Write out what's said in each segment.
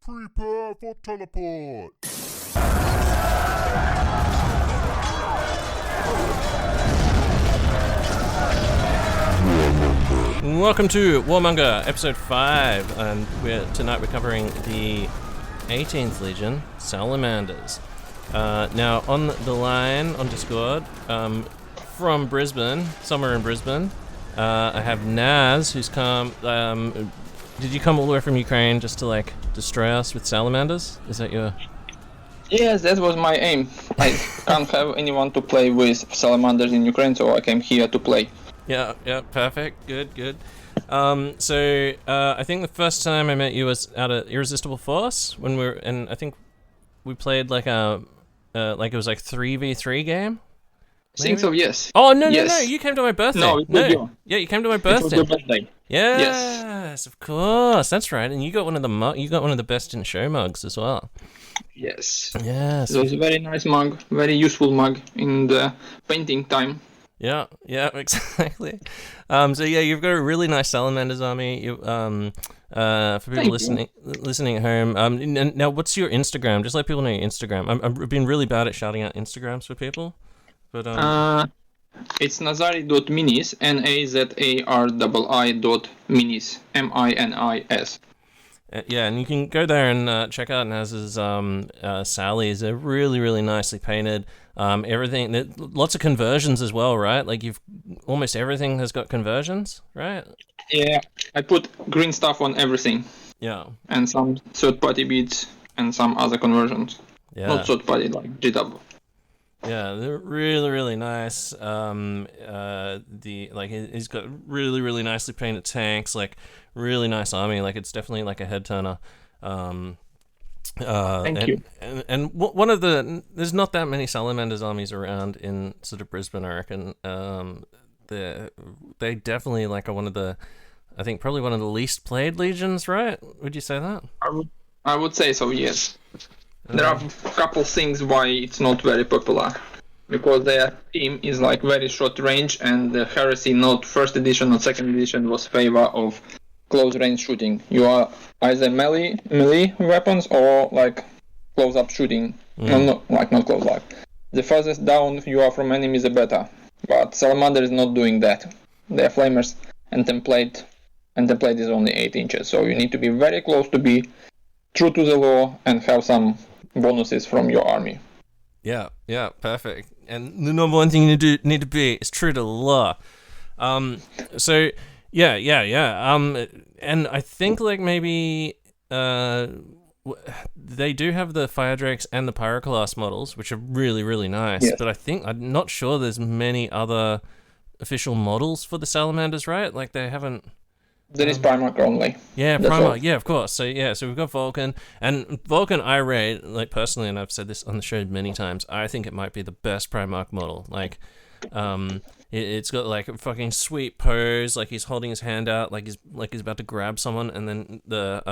Prepare for teleport! Welcome to Warmonger, episode 5, and tonight we're covering the 18th Legion, Salamanders. Now, on the line, on Discord, from Brisbane, somewhere in Brisbane, I have Naz, who's come, did you come all the way from Ukraine just to, destroy us with Salamanders? Is that your... Yes, that was my aim. I can't have anyone to play with Salamanders in Ukraine, so I came here to play. Yeah, perfect, good. I think the first time I met you was out at Irresistible Force, and I think we played it was 3v3 game? I think so, yes. Oh, no, you came to my birthday. No, it was you. Yeah, you came to my birthday. It was your birthday. Yes, of course, that's right. And you got one of the best in show mugs as well. Yes. Yes. It was a very nice mug, very useful mug in the painting time. Yeah, exactly. You've got a really nice Salamanders army. For people listening at home. Now, what's your Instagram? Just let people know your Instagram. I've been really bad at shouting out Instagrams for people, but it's nazari.minis, nazari.minis, minis. Yeah, and you can go there and check out Naz's Sallies. They're really, really nicely painted. Everything, lots of conversions as well, right? Almost everything has got conversions, right? Yeah, I put green stuff on everything. Yeah. And some third-party beads and some other conversions. Yeah. Not third-party, like GW. Yeah, they're really, really nice. He's got really, really nicely painted tanks, really nice army. It's definitely a head turner. Thank you. And one of there's not that many Salamanders armies around in sort of Brisbane, I reckon. They definitely are one of the, I think probably one of the least played legions, right? Would you say that? I would say so, yes. There are a couple things why it's not very popular. Because their team is very short range, and the heresy, not first edition or second edition, was favor of close range shooting. You are either melee weapons or close up shooting. No, not close up. The furthest down you are from enemies, the better. But Salamander is not doing that. They are flamers, and template is only 8 inches. So you need to be very close to be true to the law and have some bonuses from your army. Yeah, perfect. And the number one thing you need to be is true to the law. And I think maybe they do have the Firedrakes and the Pyroclast models, which are really, really nice. Yes. But I'm not sure there's many other official models for the Salamanders, right? They haven't... There is Primarch only. Yeah, Primarch. Yeah, of course. So we've got Vulkan, and Vulkan I rate, personally, and I've said this on the show many times, I think it might be the best Primarch model. It's got a fucking sweet pose, he's holding his hand out, he's about to grab someone, and then the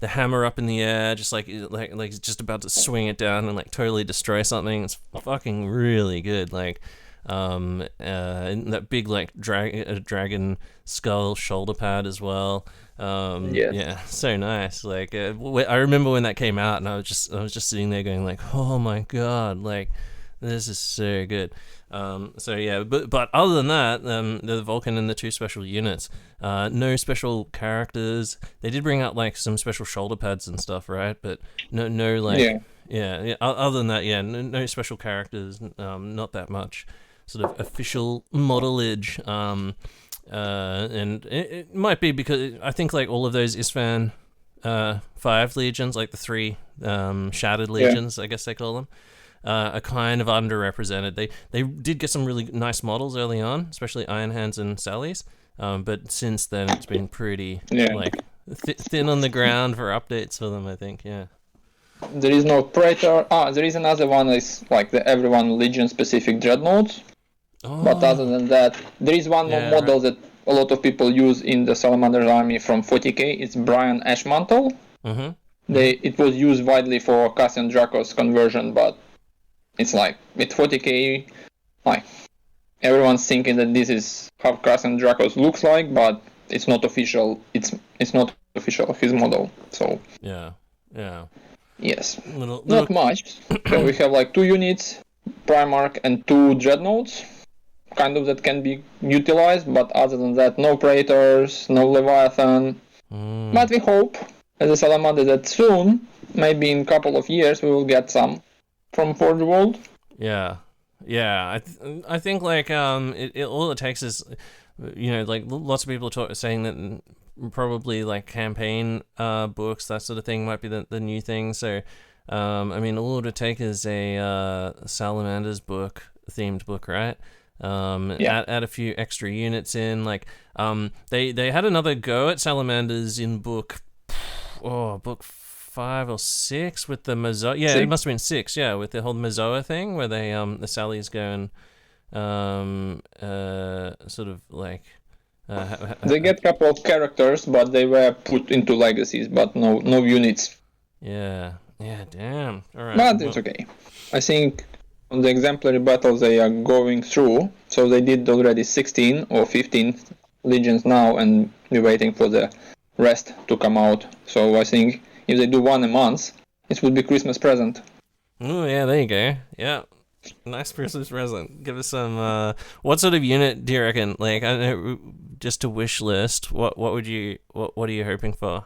hammer up in the air, just he's just about to swing it down and totally destroy something. It's fucking really good. And that big dragon skull shoulder pad as well. Yeah, so nice. I remember when that came out, and I was just sitting there going oh my god, this is so good. But other than that, the Vulkan and the 2 special units, no special characters. They did bring out some special shoulder pads and stuff, right? But no other than that, no special characters, not that much sort of official modelage, and it might be because I think all of those Istvaan V legions, the 3 shattered legions, I guess they call them, are kind of underrepresented. They did get some really nice models early on, especially Iron Hands and Sallies, but since then it's been pretty thin on the ground for updates for them, I think. Yeah. There is no Praetor. There is another one is the everyone legion specific dreadnoughts. Oh. But other than that, there is one more model that a lot of people use in the Salamanders army from 40k. It's Brian Ash Mantle. Mm-hmm. It was used widely for Cassian Dracos conversion, but it's with 40k, everyone's thinking that this is how Cassian Dracos looks like, but it's not official. It's not official of his model. So yeah. Yeah. Yes. Little... Not much. So we have like 2 units, Primarch and 2 Dreadnoughts, kind of that can be utilized, but other than that, no Praetors, no Leviathan. But we hope, as a Salamander, that soon, maybe in a couple of years, we will get some from Forge World. Yeah. Yeah, I think like all it takes is, like lots of people saying that probably like campaign books, that sort of thing might be the new thing. So I mean, all it would take is a Salamanders themed book, right? Add a few extra units in. Like they had another go at Salamanders in book 5 or 6 with the Mazoa. Yeah, 6? It must have been 6. Yeah, with the whole Mazoa thing where they the Sallies go and sort of like they get a couple of characters, but they were put into legacies, but no units. Yeah, damn. All right, but it's okay. I think on the exemplary battles they are going through, so they did already 16 or 15 legions now, and we're waiting for the rest to come out. So I think if they do 1 a month, it would be Christmas present. Oh yeah, there you go. Yeah, nice Christmas present. Give us some. What sort of unit do you reckon? Like, I don't know, just a wish list. What are you hoping for?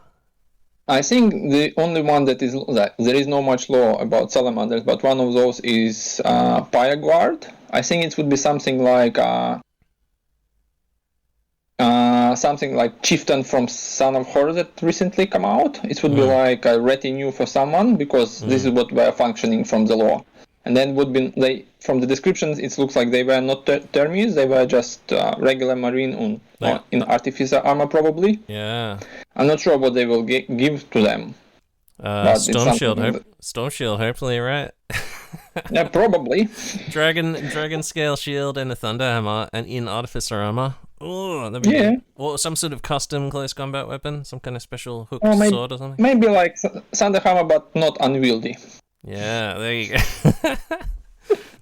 I think the only one that there is no much lore about Salamanders, but one of those is Pyreguard. I think it would be something like Chieftain from Son of Horus that recently come out. It would be like a retinue for someone, because this is what were functioning from the lore. And then from the descriptions, it looks like they were not Termies, they were just regular Marine in Artificer armor, probably. Yeah. I'm not sure what they will give to them. Storm Shield, hopefully, right? Yeah, probably. Dragon Scale Shield and a Thunder Hammer, and in Artificer armor. Oh, that'd be good. Or some sort of custom close combat weapon, some kind of special hooked sword or something. Maybe like Thunder Hammer, but not unwieldy. Yeah, there you go.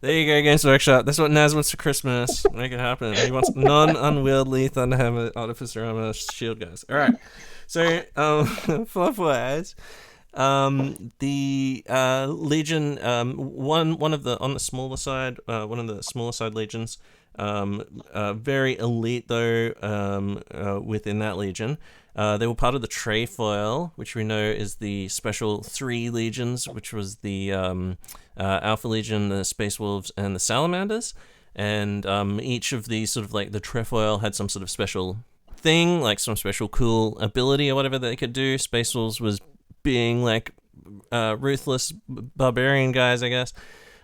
There you go, Games Workshop. That's what Naz wants for Christmas. Make it happen. He wants non-unwieldy Thunderhammer, Artificer Armor, Shield guys. All right. So, fluff-wise, the Legion, one of the smaller side legions, very elite though, within that legion. They were part of the Trefoil, which we know is the special 3 legions, which was the Alpha Legion, the Space Wolves, and the Salamanders. And each of these sort of like the Trefoil had some sort of special thing, like some special cool ability or whatever that they could do. Space Wolves was being like ruthless barbarian guys, I guess.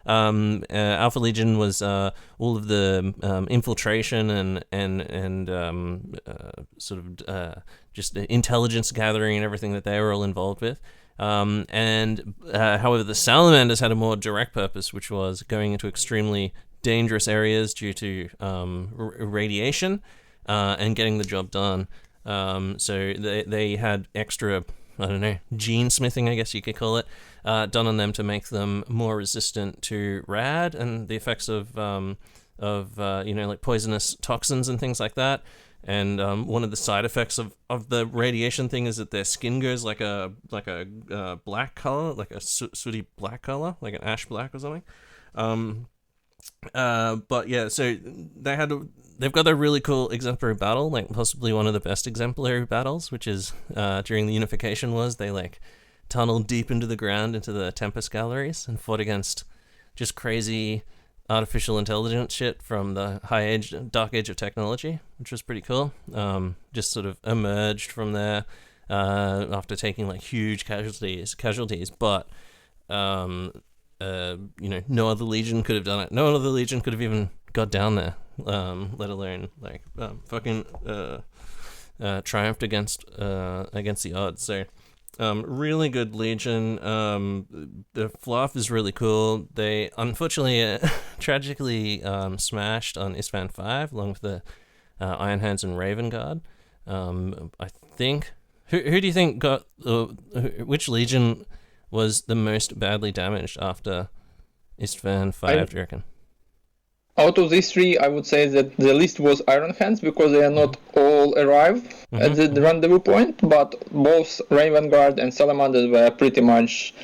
Alpha Legion was all of the infiltration and sort of just intelligence gathering and everything that they were all involved with. However, the Salamanders had a more direct purpose, which was going into extremely dangerous areas due to radiation and getting the job done. So they had extra, I don't know, gene smithing, I guess you could call it, done on them to make them more resistant to rad and the effects of like poisonous toxins and things like that. And one of the side effects of the radiation thing is that their skin goes like a black color, like a sooty black color, like an ash black or something. But yeah, so they've got a really cool exemplary battle, like possibly one of the best exemplary battles, which is during the Unification Wars. They like tunneled deep into the ground into the Tempest galleries and fought against just crazy artificial intelligence shit from the dark age of technology, which was pretty cool. Just sort of emerged from there after taking like huge casualties, but no other legion could have done it. No other legion could have even got down there, let alone like fucking triumphed against the odds. So really good legion. The fluff is really cool. They unfortunately tragically smashed on Istvaan V along with the Iron Hands and Raven Guard. I think who do you think got which legion was the most badly damaged after Istvaan V, do you reckon? Out of these three, I would say that the least was Iron Hands because they are not all arrive at the rendezvous point, but both Raven Guard and Salamanders were pretty much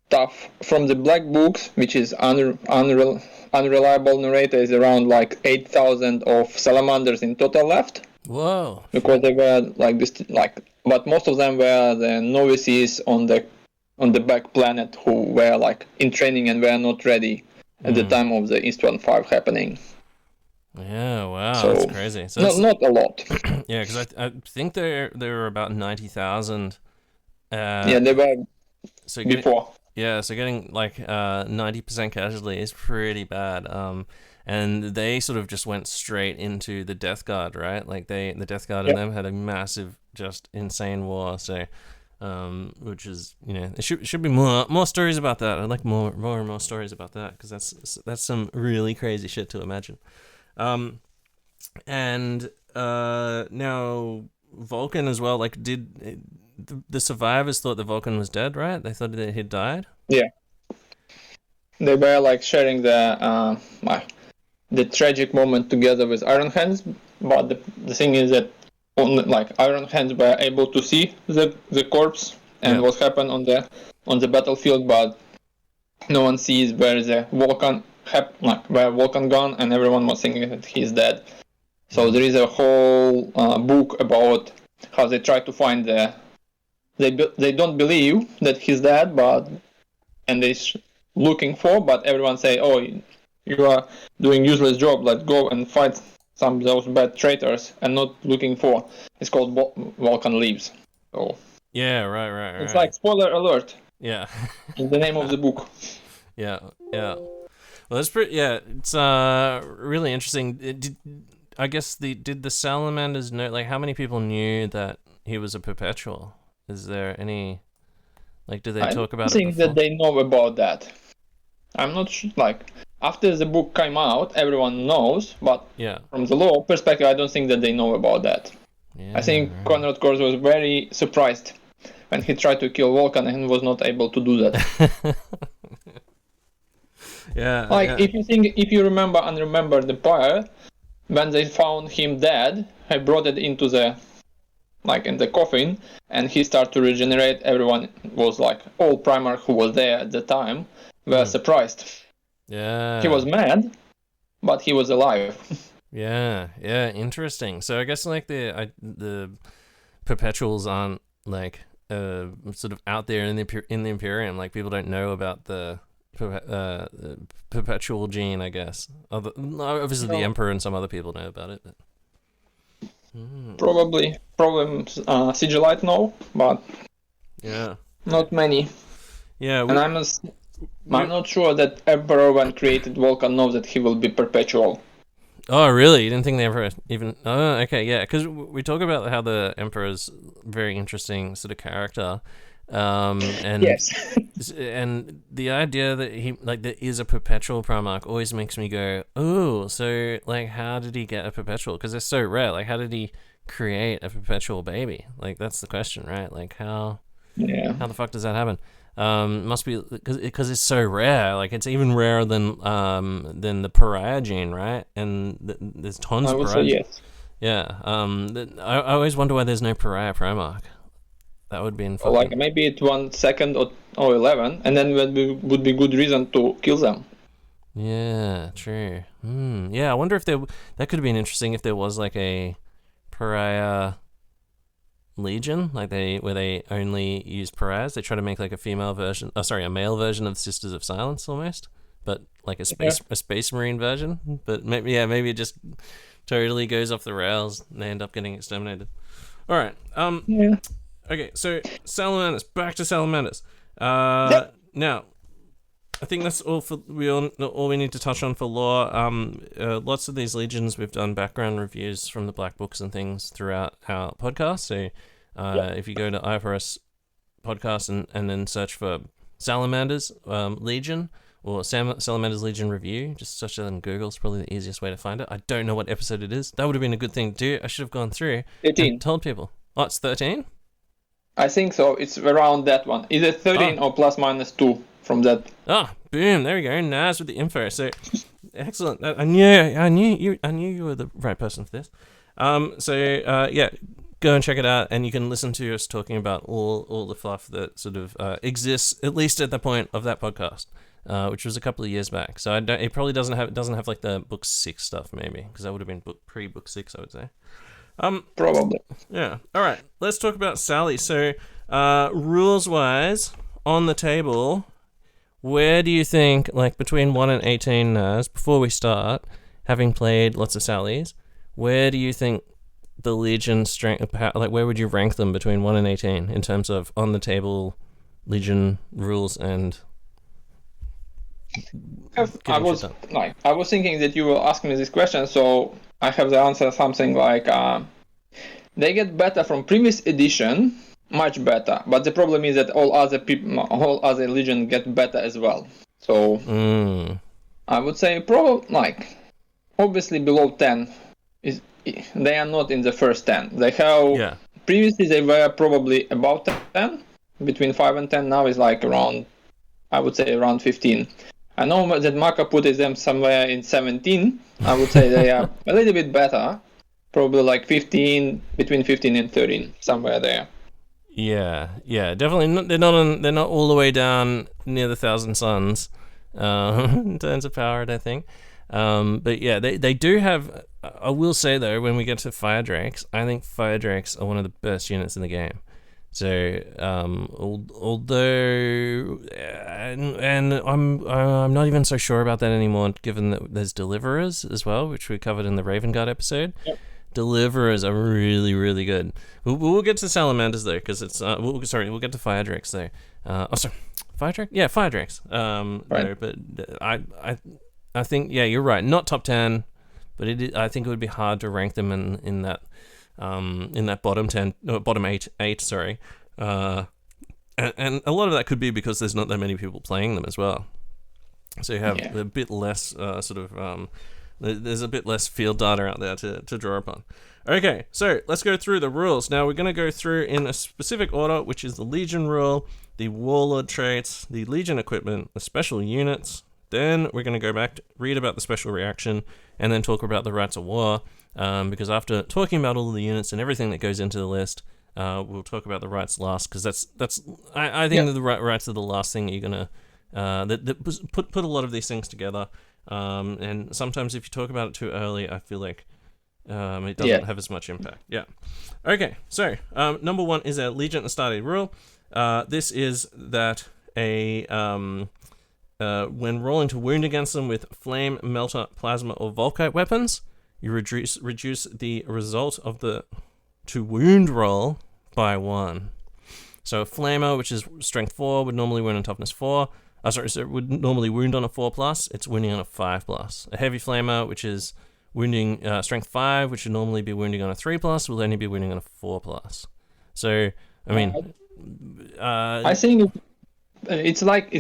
tough. From the Black Books, which is unreliable narrator, is around like 8,000 of Salamanders in total left. Whoa! Because they were like this, but most of them were the novices on the back planet who were like in training and were not ready at the time of the Istvaan V happening. Yeah, wow, So, that's crazy. So not a lot. yeah, because I think there were about 90,000. Yeah, they were before. So getting like 90% casualty is pretty bad. And they sort of just went straight into the Death Guard, right? Like the Death Guard and them had a massive, just insane war. So, which is, there should be more stories about that. I'd like more and more stories about that because that's some really crazy shit to imagine. And now Vulkan as well. Like, did the survivors thought that Vulkan was dead, right? They thought that he'd died. Yeah, they were like sharing the tragic moment together with Iron Hands. But the thing is that Iron Hands were able to see the corpse and what happened on the battlefield, but no one sees where the Vulkan where Vulkan gone, and everyone was thinking that he's dead. So there is a whole book about how they try to find they don't believe that he's dead, and they're looking for, but everyone say, oh, you are doing useless job, let's go and fight some of those bad traitors and not looking for. It's called Vulkan Leaves. So yeah, right. It's like spoiler alert. Yeah. In the name of the book. Yeah. Well, that's pretty. Yeah, it's really interesting. Did the Salamanders know? Like, how many people knew that he was a Perpetual? Is there any? Like, do they talk about it? I think that they know about that. I'm not sure. Like, after the book came out, everyone knows, but from the lore perspective, I don't think that they know about that. Yeah, I think Conrad Kors was very surprised when he tried to kill Vulkan and was not able to do that. If you remember the pyre, when they found him dead, I brought it into the in the coffin, and he started to regenerate. Everyone was like, all Primarch who was there at the time were surprised. Yeah. He was mad, but he was alive. Yeah, interesting. So I guess like the Perpetuals aren't like sort of out there in the Imperium. Like, people don't know about the Perpetual gene, I guess. Obviously, the Emperor and some other people know about it. But... Probably Sigilite know, but not many. Yeah, and I'm not sure that Emperor, when created Vulkan, knows that he will be Perpetual. Oh, really? You didn't think they ever even... Oh, okay, yeah, because we talk about how the Emperor's very interesting sort of character, and yes. And the idea that he there is a Perpetual Primarch always makes me go, oh, so like, how did he get a Perpetual? Because they're so rare. Like, how did he create a Perpetual baby? Like, that's the question, right? Like, how the fuck does that happen? Must be because it's so rare. Like, it's even rarer than the pariah gene, right? And there's tons of pariah. Yes. Yeah. I always wonder why there's no pariah Primarch. That would be in fucking... Like, maybe it's 1 second or 11, and then would be good reason to kill them. Yeah, true. Yeah, I wonder if that could have been interesting if there was like a pariah legion, like where they only use pariahs. They try to make like a male version of Sisters of Silence almost, but like a space marine version. But maybe it just totally goes off the rails and they end up getting exterminated. All right. Okay, so Salamanders. Back to Salamanders. Now, I think that's all we need to touch on for lore. Lots of these legions, we've done background reviews from the Black Books and things throughout our podcast. So if you go to Eye of Horus podcast and then search for Salamanders Legion or Salamanders Legion review, just search that on Google. It's probably the easiest way to find it. I don't know what episode it is. That would have been a good thing to do. I should have gone through 13. And told people. Oh, it's 13? I think so. It's around that one. Either 13 or plus minus 2 from that. Oh, boom. There we go. Naz with the info. So excellent. I knew you were the right person for this. Yeah, go and check it out, and you can listen to us talking about all the fluff that sort of exists, at least at the point of that podcast, which was a couple of years back. So it probably doesn't have like the book 6 stuff, maybe, because that would have been pre-book 6, I would say. Probably. Yeah. All right. Let's talk about Sally. So, rules-wise, on the table, where do you think, like, between 1 and 18, Naz, before we start, having played lots of Sallys, where do you think the Legion strength, like, where would you rank them between 1 and 18 in terms of on the table Legion rules and... I was thinking that you will ask me this question, so I have the answer something like they get better from previous edition, much better, but the problem is that all other Legion get better as well. So I would say probably like obviously below 10 is they are not in the first 10. They have previously they were probably about 10, between 5 and 10. Now is like around, I would say around 15. I know that Maka put them somewhere in 17. I would say they are a little bit better, probably like 15, between 15 and 13, somewhere there. Yeah, definitely. They're not all the way down near the Thousand Suns in terms of power, I don't think. But yeah, they do have. I will say though, when we get to Firedrakes, I think Firedrakes are one of the best units in the game. So, although, and I'm not even so sure about that anymore, given that there's Deliverers as well, which we covered in the Raven Guard episode. Yep. Deliverers are really, really good. We'll get to Salamanders though, because it's we'll get to Firedrakes though. Firedrakes? Yeah, Firedrakes. Right. But I think you're right. Not top 10, but I think it would be hard to rank them in that. In that bottom 10, no, bottom 8, sorry. And a lot of that could be because there's not that many people playing them as well. So you have a bit less there's a bit less field data out there to draw upon. Okay, so let's go through the rules. Now we're going to go through in a specific order, which is the Legion rule, the Warlord traits, the Legion equipment, the special units. Then we're going to go back, read about the special reaction, and then talk about the Rights of War. Because after talking about all of the units and everything that goes into the list, we'll talk about the rights last, because I think that the rights are the last thing you're gonna that put a lot of these things together. And sometimes if you talk about it too early, I feel like it doesn't have as much impact. Yeah. Okay. So number 1 is a Legion Astarte rule. This is that when rolling to wound against them with flame, melter, plasma, or volkite weapons, you reduce the result of the to wound roll by 1. So a flamer, which is strength 4, would normally wound on toughness 4. So it would normally wound on a 4+, it's wounding on a 5+. A heavy flamer, which is wounding strength 5, which would normally be wounding on a 3+, will only be wounding on a 4+. So, I mean... I think it's like a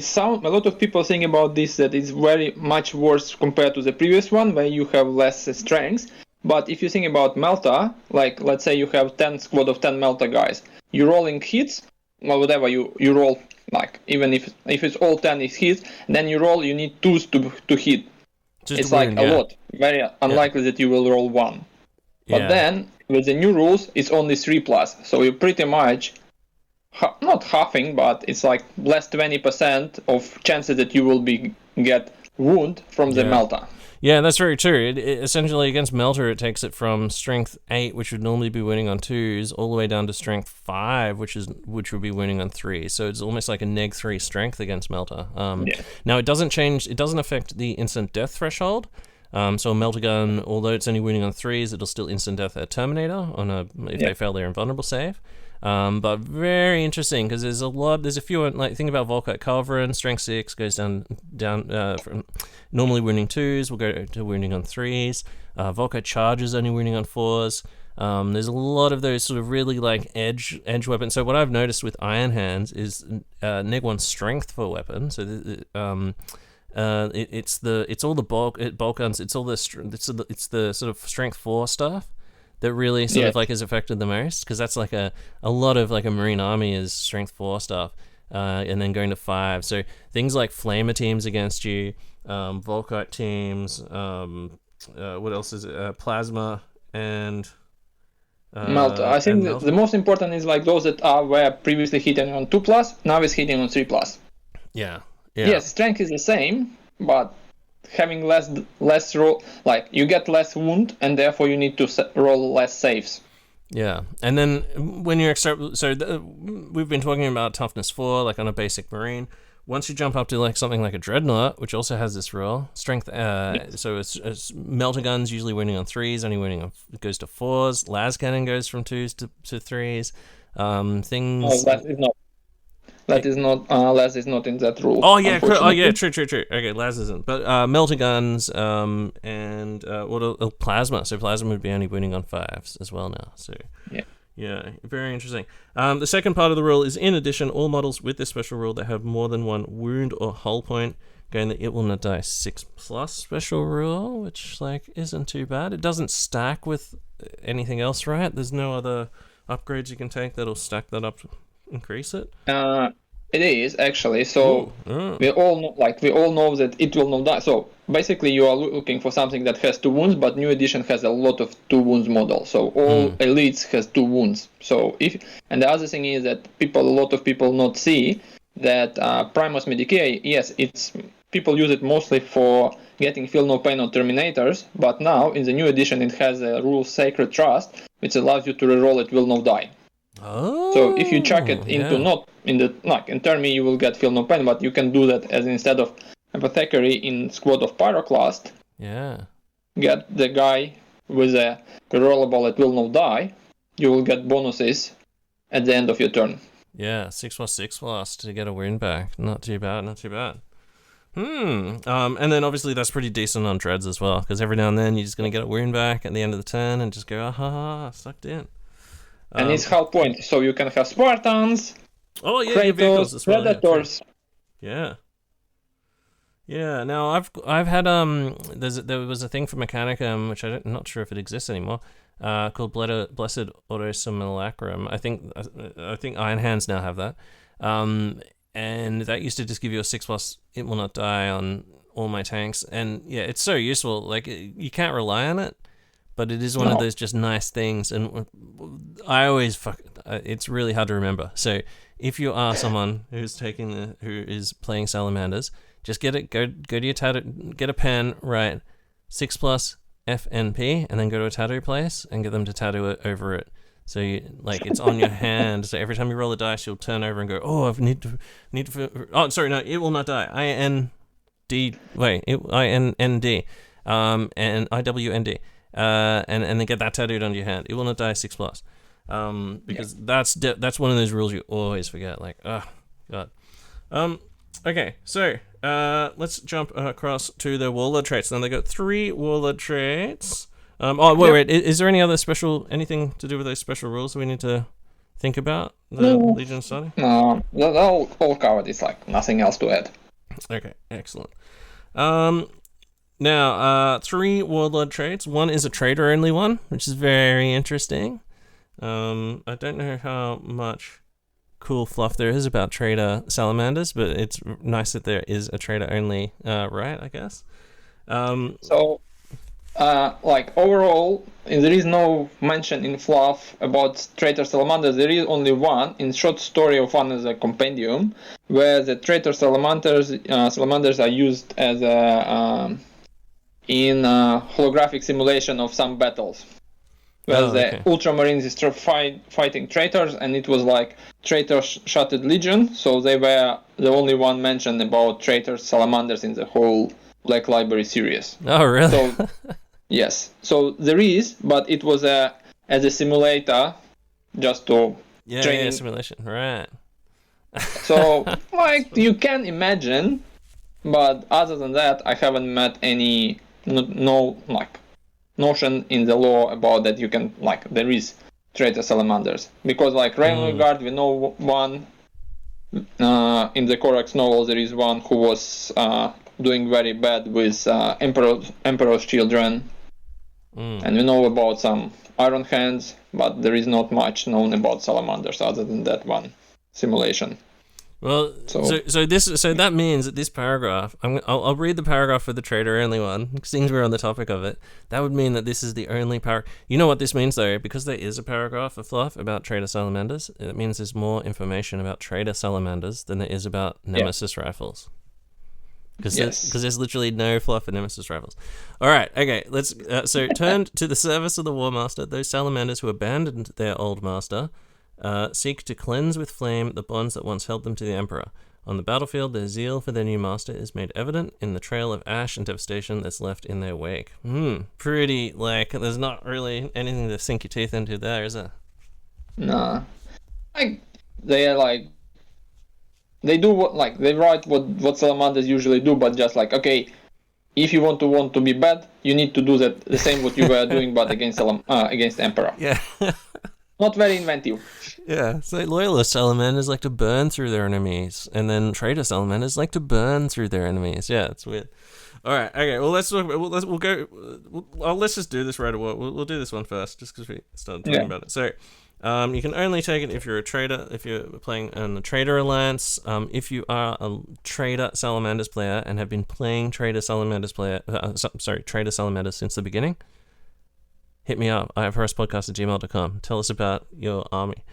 lot of people think about this, that it's very much worse compared to the previous one where you have less strength. But if you think about Melta, like let's say you have 10 squad of 10 Melta guys, you're rolling hits, or whatever you roll, like even if it's all 10 is hits, then you need 2s to hit. It's like a lot, very unlikely that you will roll 1. But then with the new rules, it's only 3+, so you pretty much not halving, but it's like less 20% of chances that you will get wound from the Melta. Yeah, that's very true. It essentially against Melter, it takes it from strength 8, which would normally be winning on 2s, all the way down to strength 5, which would be winning on 3. So it's almost like a -3 strength against Melter. Now it doesn't affect the instant death threshold. So a Melter gun, although it's only winning on 3s, it'll still instant death a Terminator if they fail their invulnerable save. But very interesting, because there's a few, like, think about Volkite Culverin, strength 6 goes down from normally wounding 2s, will go to wounding on 3s. Volkite Charges only wounding on 4s. There's a lot of those sort of really like edge weapons. So what I've noticed with Iron Hands is -1 strength for weapon. So it's all the bulk guns. It's the sort of strength 4 stuff that really sort of like is affected the most, because that's like a lot of like a Marine Army is strength 4 stuff, and then going to 5. So things like flamer teams against you, Volkite teams. What else is it? Plasma and Mantle. I think the most important is like those that were previously hitting on 2+, now is hitting on 3+. Yeah. Yes, strength is the same, but having less roll, like you get less wound, and therefore you need to roll less saves. Yeah, and then when you're we've been talking about toughness 4, like on a basic marine. Once you jump up to like something like a dreadnought, which also has this rule, strength. Yes. So it's melter guns usually winning on 3s, only winning on it goes to 4s. Las cannon goes from 2s to 3s. Things. Oh, that is not. That is not. Las is not in that rule. Oh yeah, true. Okay, Las isn't, but melter guns, and plasma. So plasma would be only winning on 5s as well now. So yeah, very interesting. The second part of the rule is, in addition, all models with this special rule that have more than one wound or hull point gain the It Will Not Die 6+ special rule, which like isn't too bad. It doesn't stack with anything else, right? There's no other upgrades you can take that'll stack that up to increase it. It is actually. So we all know that it will not die. So basically, you are looking for something that has 2 wounds, but new edition has a lot of 2 wounds models. So all elites has 2 wounds. So and the other thing is that a lot of people not see that Primus Medicare. Yes, it's people use it mostly for getting Feel No Pain on Terminators, but now in the new edition it has a rule Sacred Trust, which allows you to reroll It Will Not Die. Oh, so if you chuck it into not in the in Termi, you will get Feel No Pain, but you can do that as instead of Apothecary in Squad of Pyroclast. Yeah. Get the guy with a rerollable It Will Not Die. You will get bonuses at the end of your turn. Yeah, 6+6+ to get a wound back. Not too bad. And then obviously that's pretty decent on dreads as well, because every now and then you're just gonna get a wound back at the end of the turn and just go, sucked in. And it's hull point, so you can have Spartans, Kratos, as well, Predators. Yeah. Now I've had there was a thing for Mechanicum, which I'm not sure if it exists anymore, called Blessed Auto Simulacrum. I think Iron Hands now have that. And that used to just give you a 6+. It Will Not Die on all my tanks, and yeah, it's so useful. Like you can't rely on it, but it is one of those just nice things. And I always it's really hard to remember. So if you are someone who is playing Salamanders, just go to your tattoo, get a pen, write 6+ FNP, and then go to a tattoo place and get them to tattoo it over it. So it's on your hand. So every time you roll a dice, you'll turn over and go, oh, oh, sorry, no, It Will Not Die. IND. INND. And IWND. And then get that tattooed on your hand. It Will Not Die 6+. Because that's one of those rules you always forget. Like, oh, God. Okay, so let's jump across to the warlord traits. Then they got 3 warlord traits. Wait. Is there any other anything to do with those special rules that we need to think about? The Legion study? No, they're all covered. It's like nothing else to add. Okay, excellent. Now, 3 warlord traits. One is a trader only one, which is very interesting. I don't know how much cool fluff there is about trader salamanders, but it's nice that there is a trader only right, I guess. Overall, there is no mention in fluff about traitor salamanders. There is only one in short story of one as a compendium, where the traitor salamanders are used as in holographic simulation of some battles. Where the Ultramarines is fighting traitors, and it was like traitors shattered legion, so they were the only one mentioned about traitor salamanders in the whole Black Library series. Oh, really? So, yes. So there is, but it was as a simulator, just to training. Yeah, simulation, right? So, you can imagine, but other than that, I haven't met any notion in the law about that you can there is traitor salamanders, because Raven Guard, we know one in the Corax novel. There is one who was doing very bad with Emperor's Children, and we know about some Iron Hands, but there is not much known about salamanders other than that one simulation. Well, so that means that this paragraph, I'll read the paragraph for the trader only one, since we're on the topic of it. That would mean that this is the only paragraph. You know what this means though? Because there is a paragraph of fluff about trader salamanders, it means there's more information about trader salamanders than there is about nemesis rifles. Because there's literally no fluff for nemesis rifles. All right, okay, let's. So turned to the service of the War Master, those salamanders who abandoned their old master seek to cleanse with flame the bonds that once held them to the Emperor. On the battlefield, their zeal for their new master is made evident in the trail of ash and devastation that's left in their wake. Pretty, there's not really anything to sink your teeth into there, is there? Nah. They are they do they write what salamanders usually do, but just okay, if you want to be bad, you need to do the same what you were doing, but against Emperor. Yeah. Not very inventive. Yeah, so loyalist salamanders like to burn through their enemies, and then traitor salamanders like to burn through their enemies. Yeah, it's weird. All right, okay. Well, let's talk. Let's just do this right away. We'll do this one first, just because we started talking about it. So. You can only take it if you're a trader, if you're playing in the Trader Alliance. If you are a Trader Salamanders player and have been playing Trader Salamanders Trader Salamanders since the beginning, hit me up. eyofhoruspodcast@gmail.com. Tell us about your army.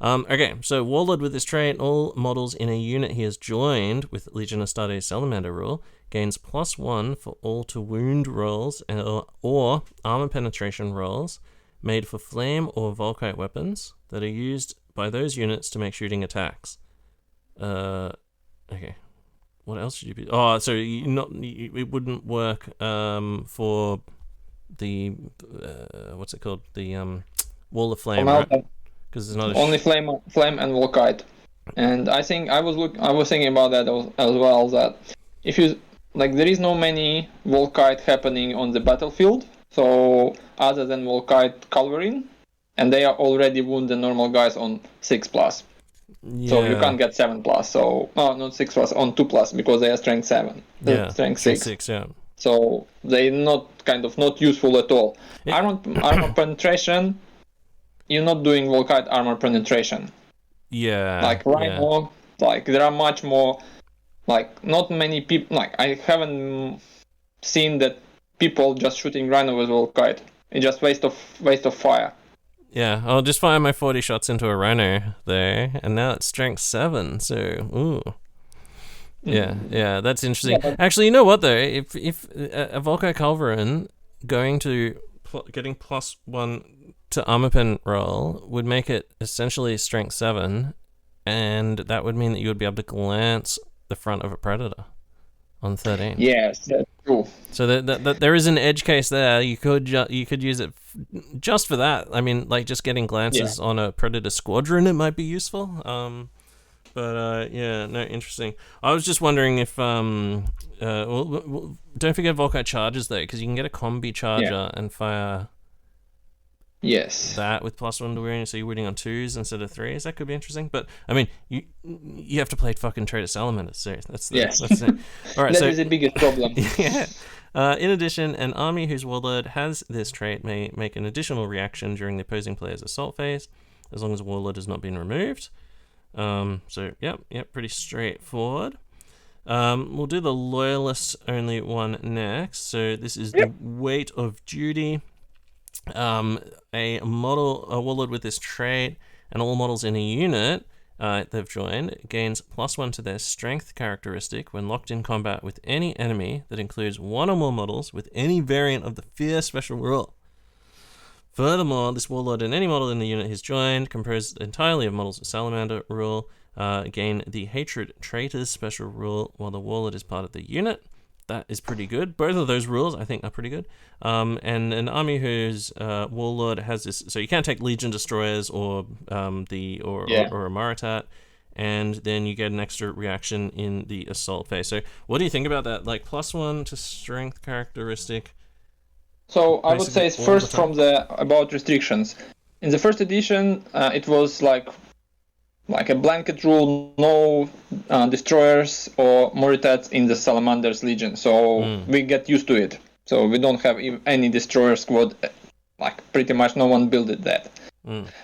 Okay, so Warlord with this trait, all models in a unit he has joined with Legion Astartes Salamander rule gains +1 for all to wound rolls or armor penetration rolls made for flame or Volkite weapons that are used by those units to make shooting attacks. Okay. What else should you be? Oh, so it wouldn't work for the what's it called? The Wall of Flame, right? Because it's not only flame and Volkite. And I think I was thinking about that as well. That if you there is no many Volkite happening on the battlefield. So other than Volkite Culverin, and they are already wounded normal guys on 6+. Yeah. So you can't get 7+. So not 6+, on 2+, because they are strength 7. Yeah, strength 6. 6, yeah. So they're not useful at all. Yeah. Armor penetration, you're not doing Volkite armor penetration. Yeah. Rhino, there are much more. Not many people. I haven't seen that. People just shooting Rhino with Volkite. It's just waste of fire. Yeah, I'll just fire my 40 shots into a Rhino there, and now it's strength 7. So, ooh, yeah, that's interesting. Yeah, actually, you know what though? If a Volkite Culverin getting +1 to armor pen roll would make it essentially strength 7, and that would mean that you would be able to glance the front of a Predator on 13. Yes, that's true. So that there is an edge case there. You could use it just for that. I mean, just getting glances on a Predator squadron, it might be useful. But interesting. I was just wondering if don't forget Volkite charges though, because you can get a combi charger and fire. Yes. That with +1 to wounding, so you're wounding on 2s instead of 3s. That could be interesting. But I mean, you have to play fucking Trader Salamanders. So that's it. All right, that is the biggest problem. Yeah. In addition, an army whose warlord has this trait may make an additional reaction during the opposing player's assault phase, as long as the warlord has not been removed. Pretty straightforward. We'll do the loyalist only one next. So this is the weight of duty. A warlord with this trait and all models in a unit they've joined gains +1 to their strength characteristic when locked in combat with any enemy that includes one or more models with any variant of the fear special rule. Furthermore, this warlord and any model in the unit he's joined, composed entirely of models with Salamander rule, gain the hatred traitors special rule while the warlord is part of the unit. That is pretty good. Both of those rules, I think, are pretty good. And an army whose warlord has this, so you can't take Legion destroyers or a Maratat, and then you get an extra reaction in the assault phase. So, what do you think about that? +1 to strength characteristic. So I would say first from about restrictions. In the first edition, it was like a blanket rule, no destroyers or Moritats in the Salamanders Legion. So we get used to it. So we don't have any destroyer squad. Pretty much no one built that.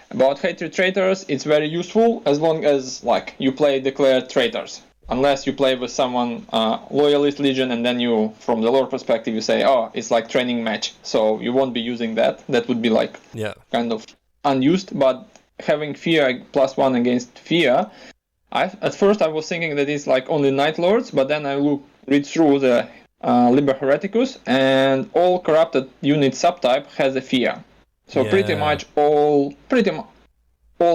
About hatred traitors, it's very useful as long as like you play declared traitors. Unless you play with someone loyalist legion, and then you, from the lore perspective, you say, oh, it's like training match, so you won't be using that. That would be like kind of unused. But having fear +1 against fear, at first I was thinking that it's like only Night Lords, but then I read through the Liber Hereticus, and all corrupted unit subtype has a fear. So pretty much all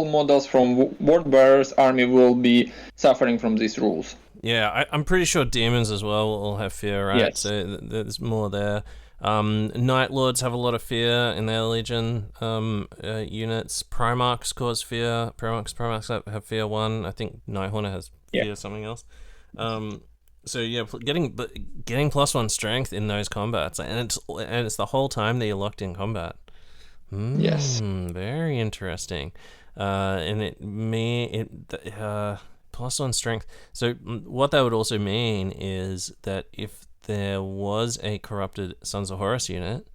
models from Wordbearer's army will be suffering from these rules. Yeah, I'm pretty sure demons as well will have fear, right? Yes. So there's more there. Night Lords have a lot of fear in their legion units. Primarchs cause fear. Primarchs have fear 1. I think Nighthorner has fear something else. So yeah, getting +1 strength in those combats, and it's the whole time that you're locked in combat. Yes. Very interesting. And +1 strength. So what that would also mean is that if there was a corrupted Sons of Horus unit,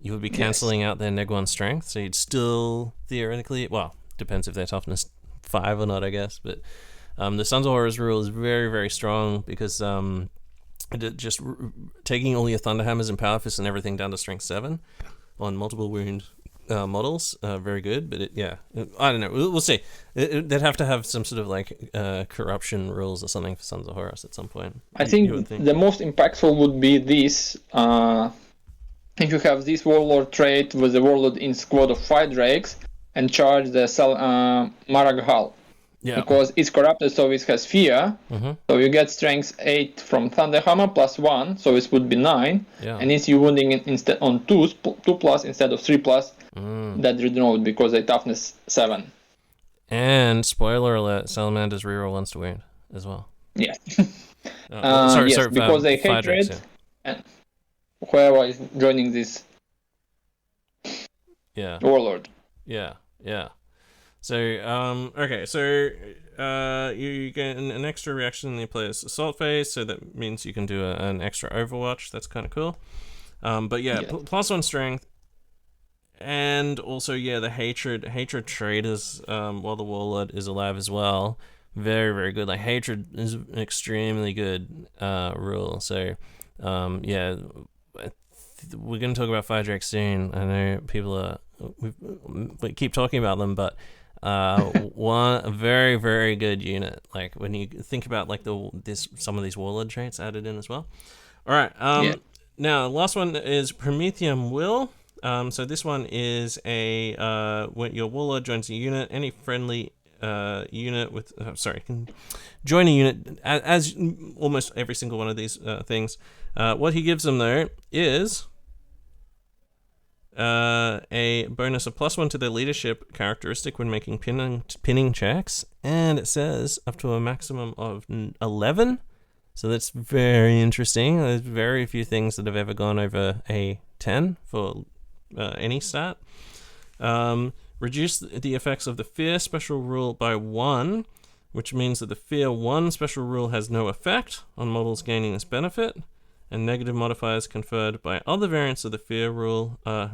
you would be cancelling out their neg 1 strength. So you'd still theoretically, well, depends if they're toughness 5 or not, I guess. But the Sons of Horus rule is very, very strong because just taking all your Thunderhammers and Power Fists and everything down to strength 7 on multiple wound models, very good, but I don't know. We'll see. They'd have to have some sort of like corruption rules or something for Sons of Horus at some point. I think the most impactful would be this. If you have this Warlord trait with the Warlord in squad of Firedrakes and charge the Marag Hull. Yeah. Because it's corrupted, so it has fear. So you get strength 8 from Thunderhammer +1, so it would be 9. Yeah. And it's you wounding instead on 2+ instead of 3+. That reload because they toughness 7. And spoiler alert: Salamanders reroll 1 to wound as well. Yeah. Sorry, because they hatred. And whoever is joining this. Warlord. Yeah. So, okay, so you get an extra reaction in your player's assault phase, so that means you can do an extra Overwatch. That's kind of cool. But +1 strength, and also the hatred traders while the Warlord is alive as well. Very, very good. Like hatred is an extremely good rule. So, we're going to talk about Firedrakes soon. I know people we keep talking about them, but one very, very good unit. Like when you think about like some of these Warlord traits added in as well. All right. Now the last one is Promethean Will. So this one is when your Warlord joins a unit, any friendly unit with can join a unit as almost every single one of these things. What he gives them though is a bonus of +1 to their leadership characteristic when making pinning checks, and it says up to a maximum of 11. So that's very interesting. There's very few things that have ever gone over a 10 for any stat. Reduce the effects of the Fear special rule by 1, which means that the Fear 1 special rule has no effect on models gaining this benefit, and negative modifiers conferred by other variants of the Fear rule are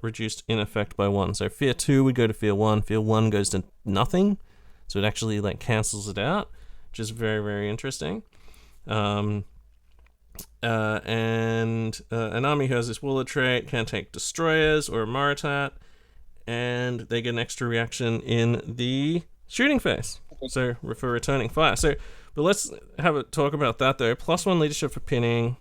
reduced in effect by 1. So Fear 2 would go to Fear 1, Fear 1 goes to nothing, so it actually like cancels it out, which is very, very interesting. And an army who has this Warlord trait can take Destroyers or a Maratat, and they get an extra reaction in the shooting phase, so for returning fire. But let's have a talk about that though. +1 leadership for pinning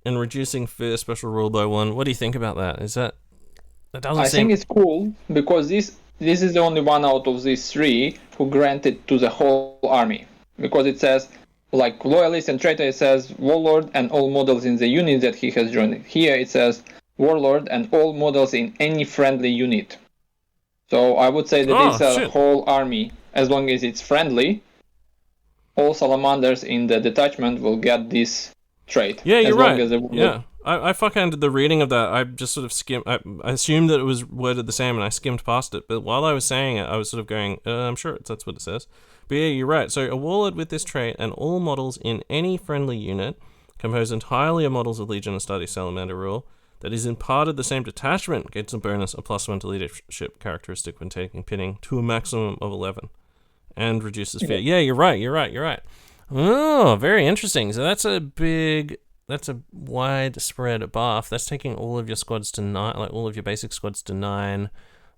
and reducing Fear special rule by 1. What do you think about that? That doesn't I think it's cool because this is the only one out of these 3 who granted to the whole army, because it says like Loyalist and Traitor, it says Warlord and all models in the unit that he has joined. Here it says Warlord and all models in any friendly unit. So I would say that it's a whole army, as long as it's friendly. All Salamanders in the detachment will get this trait. Yeah, you're right. I fuckhanded the reading of that. I just sort of skimmed. I assumed that it was worded the same, and I skimmed past it. But while I was saying it, I was sort of going, I'm sure that's what it says. But yeah, you're right. So a Warlord with this trait and all models in any friendly unit composed entirely of models of Legion and Astartes Salamander rule that is in part of the same detachment gets a bonus, a +1 to leadership characteristic when taking pinning to a maximum of 11, and reduces fear. Yeah, you're right. Oh, very interesting. So that's a widespread buff. That's taking all of your squads to 9, like all of your basic squads to 9,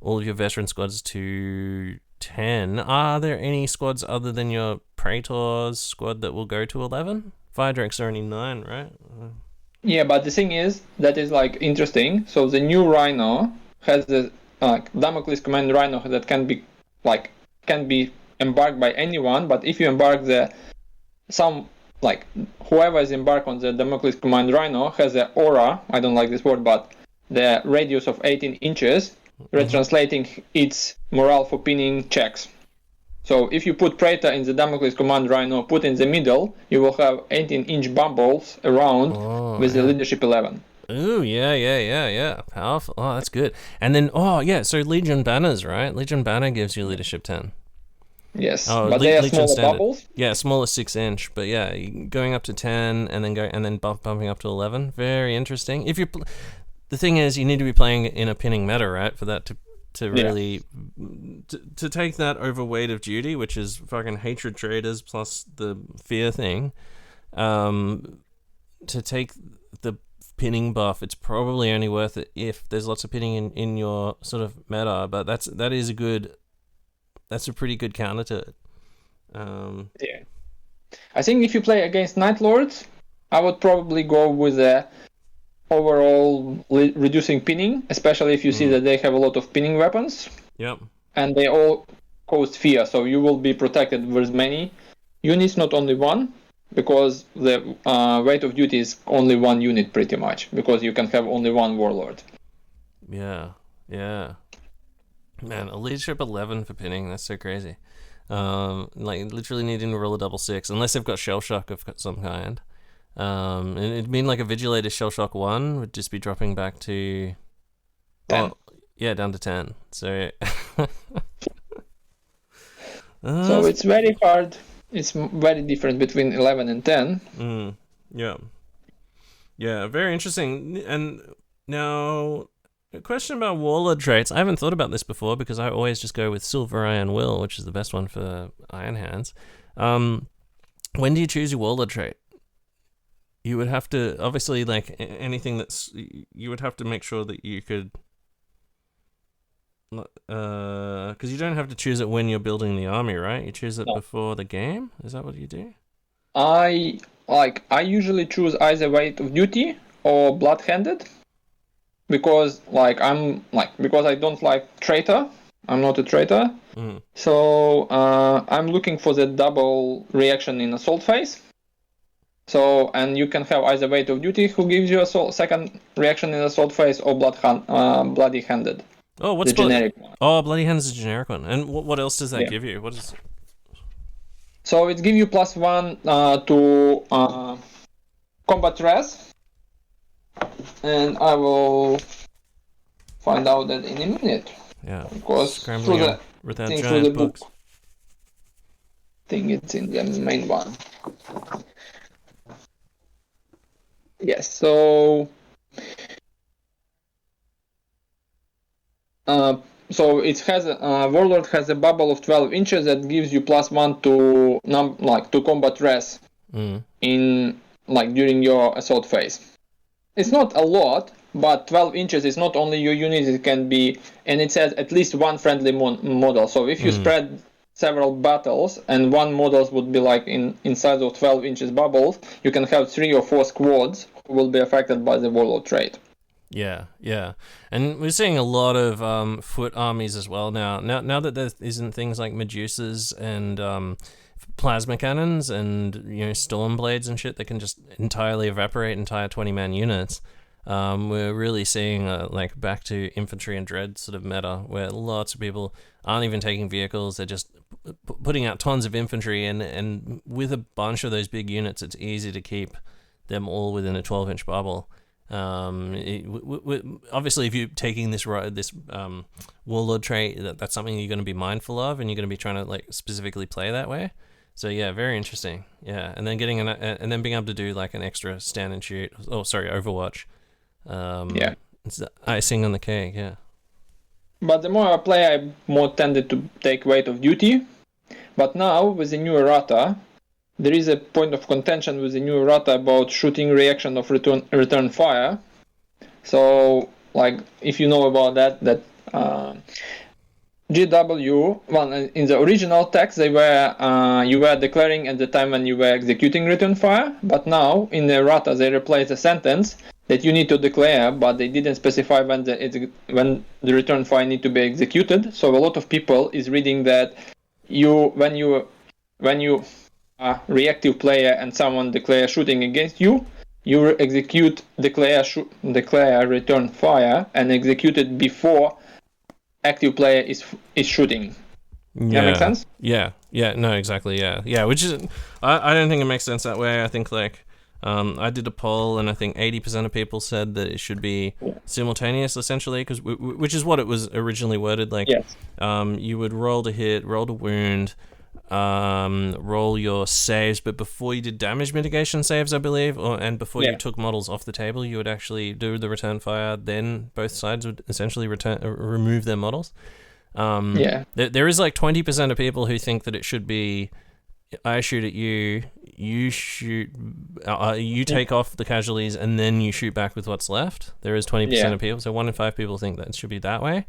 all of your veteran squads to 10. Are there any squads other than your Praetor's squad that will go to 11? Firedrakes are only 9, right? Yeah, but the thing is, that is like interesting. So the new Rhino has the Damocles Command Rhino that can be embarked by anyone. But if you embark whoever is embarked on the Damocles Command Rhino has the aura. I don't like this word, but the radius of 18 inches, retranslating its morale for pinning checks. So if you put Praetor in the Damocles Command Rhino, put in the middle, you will have 18-inch bumbles around with the leadership 11. Ooh, yeah. Powerful. Oh, that's good. And then, so Legion Banners, right? Legion Banner gives you leadership 10. Yes, but they are smaller standard. Bubbles. Yeah, smaller 6-inch, but yeah, going up to 10 and then bumping up to 11. Very interesting. The thing is, you need to be playing in a pinning meta, right, for that to really to take that overweight of duty, which is fucking hatred traders plus the fear thing. To take the pinning buff, it's probably only worth it if there's lots of pinning in your sort of meta, but that's a pretty good counter to it. Yeah, I think if you play against Night Lords, I would probably go with a overall reducing pinning, especially if you see that they have a lot of pinning weapons. Yep. And they all cause fear, so you will be protected with many units, not only one, because the weight of duty is only one unit pretty much, because you can have only one warlord. Yeah. Man, a leadership 11 for pinning, that's so crazy. Literally needing to roll a double 6, unless they've got shell shock of some kind. And it'd mean like a Vigilator Shell Shock 1 would just be dropping back to 10. Down to 10. So so it's very hard. It's very different between 11 and 10. Yeah, very interesting. And now a question about warlord traits. I haven't thought about this before because I always just go with Silver Iron Will, which is the best one for Iron Hands. When do you choose your warlord trait? You would have to, obviously, like anything you would have to make sure that you could, because you don't have to choose it when you're building the army, right? You choose it before the game? Is that what you do? I usually choose either weight of duty or blood-handed, because because I don't like traitor. I'm not a traitor. So I'm looking for the double reaction in assault phase. So, and you can have either weight of duty, who gives you a second reaction in assault phase, or bloody handed. Oh, what's the generic one? Oh, bloody hand is a generic one. And what else does that give you? What is? So it gives you +1 to combat res, and I will find out that in a minute. Yeah. Because scrambling with that giant books. I think it's in the main one. Yes, so it has warlord has a bubble of 12 inches that gives you +1 to combat res in during your assault phase. It's not a lot, but 12 inches is not only your unit, it can be, and it says at least one friendly model. So if you spread several battles and one models would be inside of 12 inches bubbles, you can have 3 or 4 squads who will be affected by the warlord trait. Yeah. And we're seeing a lot of foot armies as well now. Now that there isn't things like Medusas and plasma cannons and storm blades and shit that can just entirely evaporate entire 20-man units. We're really seeing back to infantry and dread sort of meta, where lots of people aren't even taking vehicles; they're just putting out tons of infantry, and with a bunch of those big units, it's easy to keep them all within a 12-inch bubble. Obviously, if you're taking this warlord trait, that's something you're going to be mindful of, and you're going to be trying to specifically play that way. So yeah, very interesting. Yeah, and then getting and then being able to do an extra stand and shoot. Oh, sorry, Overwatch. It's the icing on the cake, yeah. But the more I play, I more tended to take weight of duty. But now, with the new errata, there is a point of contention with the new errata about shooting reaction of return fire. So, like, if you know about that GW, well, in the original text, they were you were declaring at the time when you were executing return fire, but now in the errata they replace the sentence that you need to declare, but they didn't specify when the return fire need to be executed. So a lot of people is reading that when you are reactive player and someone declares shooting against you, you execute declare return fire and execute it before active player is shooting. That make sense? Yeah, no, exactly, yeah. Which is, I don't think it makes sense that way. I think like, I did a poll and I think 80% of people said that it should be simultaneous, essentially, because which is what it was originally worded. Like, you would roll to hit, roll to wound, roll your saves, but before you did damage mitigation saves, I believe, and before you took models off the table, you would actually do the return fire. Then both sides would essentially remove their models. There is like 20% of people who think that it should be, I shoot at you, you shoot, you take off the casualties, and then you shoot back with what's left. There is 20% of people, so 1 in 5 people think that it should be that way.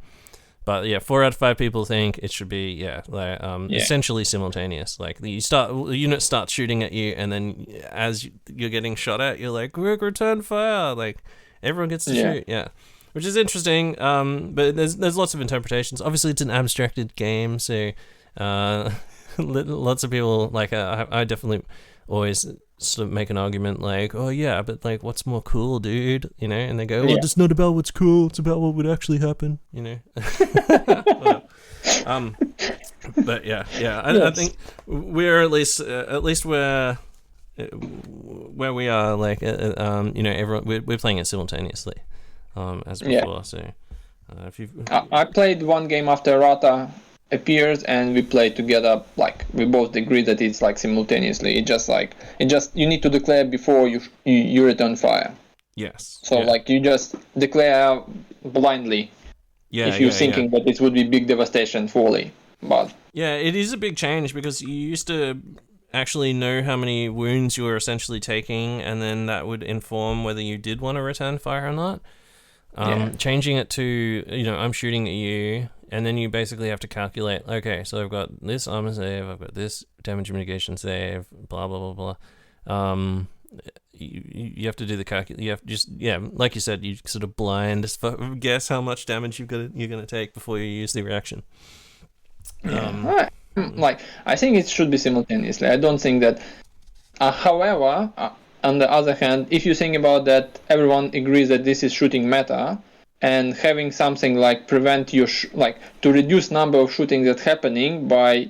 But yeah, 4 out of 5 people think it should be essentially simultaneous. Like the unit starts shooting at you, and then as you're getting shot at, you're like, quick return fire. Like everyone gets to shoot. Yeah, which is interesting. But there's lots of interpretations. Obviously, it's an abstracted game, so lots of people like I definitely always sort of make an argument like, oh yeah, but like what's more cool, dude, you know? And they go, well, it's not about what's cool, it's about what would actually happen, you know. But I think we're at least where we are, like everyone we're playing it simultaneously as before. So if you I played one game after Rata appears and we play together, like we both agree that it's like simultaneously. It just you need to declare before you return fire. Yes. So like you just declare blindly. If you're thinking that it would be big devastation fully. But it is a big change because you used to actually know how many wounds you were essentially taking, and then that would inform whether you did want to return fire or not. Changing it to, I'm shooting at you, and then you basically have to calculate, okay, so I've got this armor save, I've got this damage mitigation save, blah, blah, blah, blah. You have to do the calculation. You have to just, like you said, you sort of blind guess how much damage you're gonna take before you use the reaction. Like, I think it should be simultaneously. I don't think that, however, on the other hand, if you think about that, everyone agrees that this is shooting meta, and having something like prevent your to reduce number of shootings that's happening by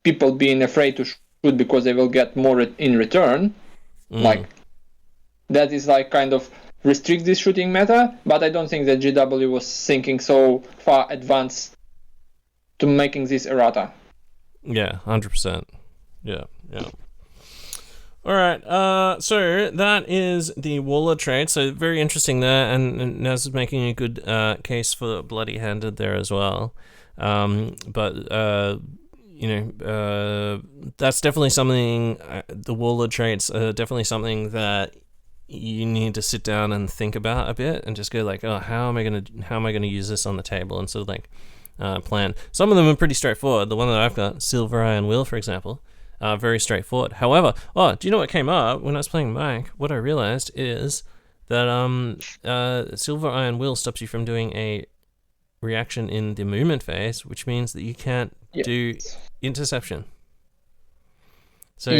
people being afraid to shoot because they will get more in return, like that is like kind of restrict this shooting meta. But I don't think that GW was thinking so far advanced to making this errata. 100%. Yeah. All right, so that is the Warlord trait. So very interesting there, and Naz is making a good case for bloody-handed there as well. But that's definitely something. The Warlord traits are definitely something that you need to sit down and think about a bit, and just go like, oh, how am I gonna use this on the table, and sort of like plan. Some of them are pretty straightforward. The one that I've got, Silver Eye and Will, for example. Very straightforward. However, do you know what came up when I was playing Mike? What I realized is that Silver Iron Will stops you from doing a reaction in the movement phase, which means that you can't do interception. So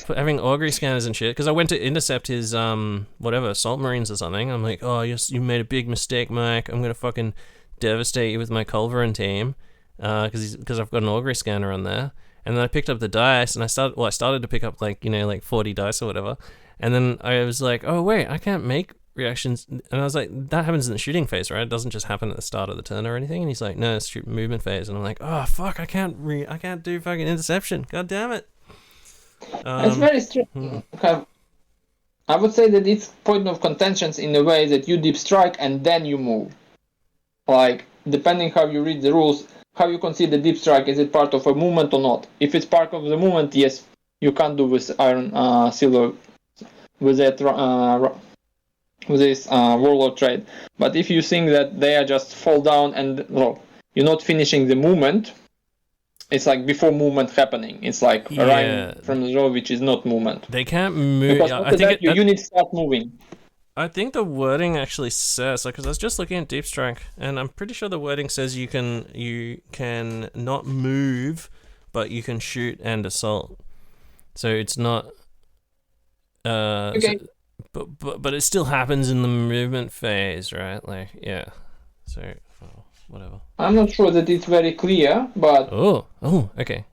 for having augury scanners and shit, because I went to intercept his Salt Marines or something. I'm like, oh, you made a big mistake, Mike. I'm gonna fucking devastate you with my Culverin team, because I've got an augury scanner on there. And then I picked up the dice, and I started to pick up like 40 dice or whatever. And then I was like, oh wait, I can't make reactions. And I was like, that happens in the shooting phase, right? It doesn't just happen at the start of the turn or anything. And he's like, no, it's movement phase. And I'm like, oh fuck, I can't do fucking interception. God damn it. It's very strange. I would say that it's point of contentions in a way that you deep strike and then you move. Like, depending how you read the rules, how you consider deep strike, is it part of a movement or not? If it's part of the movement, yes, you can't do with iron silver with that with this warlord trade. But if you think that they are just fall down and you're not finishing the movement, it's like before movement happening. It's like arriving from the draw, which is not movement. They can't move. Because after that, your units start moving. I think the wording actually says, because I was just looking at Deep Strike, and I'm pretty sure the wording says you can not move, but you can shoot and assault. So it's not. Okay. But it still happens in the movement phase, right? Like, yeah. So, whatever. I'm not sure that it's very clear, but... Oh, okay.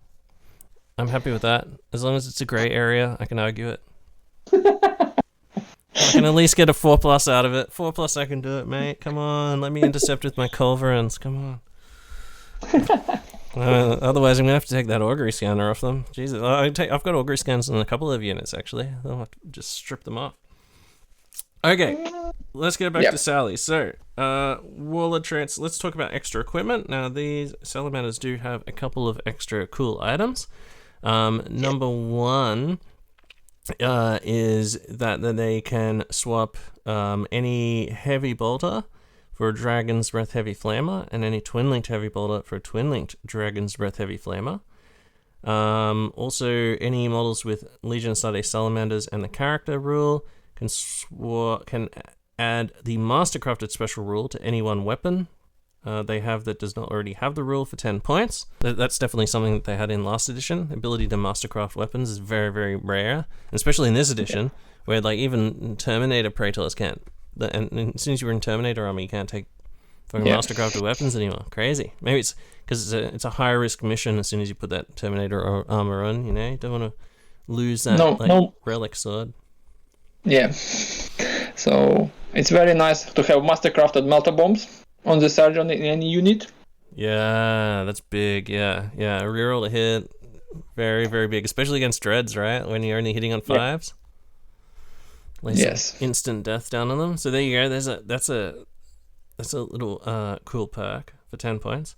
I'm happy with that. As long as it's a grey area, I can argue it. I can at least get a 4+ out of it. 4+, I can do it, mate. Come on, let me intercept with my culverins. Come on. Otherwise, I'm gonna have to take that augury scanner off them. Jesus, I've got augury scans on a couple of units actually. I'll have to just strip them off. Okay, let's get back to Sally. So, warlord traits. Let's talk about extra equipment. Now, these salamanders do have a couple of extra cool items. Number one is that they can swap any heavy bolter for a Dragon's Breath Heavy Flamer, and any twin-linked heavy bolter for a twin-linked Dragon's Breath Heavy Flamer. Also, any models with Legion Astartes Salamanders and the character rule can add the Mastercrafted special rule to any one weapon they have that does not already have the rule for 10 points. That's definitely something that they had in last edition. The ability to Mastercraft weapons is very, very rare, especially in this edition, where like even Terminator Praetors can't. And as soon as you're in Terminator armor, you can't take fucking Mastercrafted weapons anymore. Crazy. Maybe it's because it's a high risk mission. As soon as you put that Terminator armor on, you know, you don't want to lose that relic sword. Yeah. So it's very nice to have Mastercrafted melter bombs on the sergeant in any unit. Yeah, that's big. Yeah. Reroll a hit, very, very big, especially against dreads, right? When you're only hitting on 5s. Yes. Instant death down on them. So there you go. That's a little cool perk for 10 points.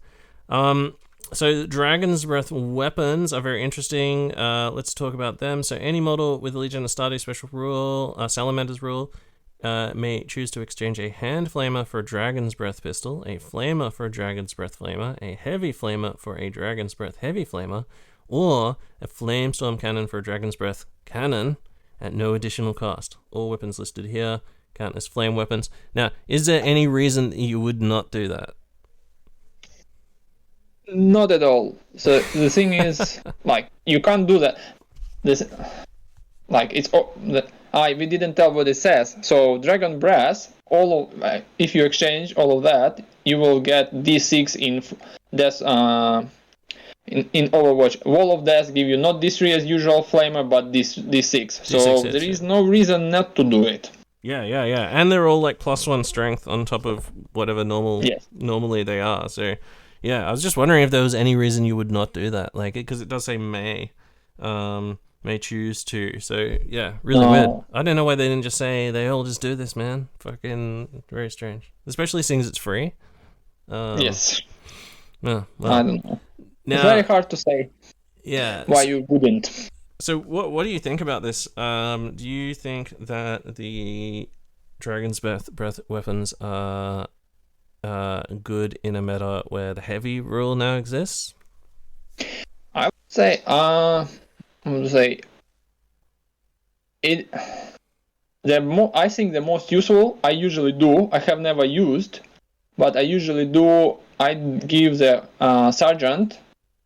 So Dragon's Breath weapons are very interesting. Let's talk about them. So any model with the Legion Astartes special rule, Salamander's rule, may choose to exchange a hand flamer for a Dragon's Breath pistol, a flamer for a Dragon's Breath flamer, a heavy flamer for a Dragon's Breath heavy flamer, or a flamestorm cannon for a Dragon's Breath cannon at no additional cost. All weapons listed here count as flame weapons. Now, is there any reason you would not do that? Not at all. So the thing is, like, you can't do that. We didn't tell what it says. So Dragon Brass, if you exchange all of that, you will get D6 in death. In Overwatch, Wall of Death give you not D3 as usual flamer, but D6. So there is no reason not to do it. Yeah. And they're all like +1 strength on top of whatever normally they are. So yeah, I was just wondering if there was any reason you would not do that, like, because it does say may choose to. So yeah, really weird. I don't know why they didn't just say they all just do this, man. Fucking very strange, especially since it's free. Yes. Well, I don't know. Now, it's very hard to say. Yeah. Why you wouldn't? So what do you think about this? Do you think that the Dragon's Breath weapons are good in a meta where the heavy rule now exists? I would say, it. I think the most useful. I have never used, but I usually do. I give the sergeant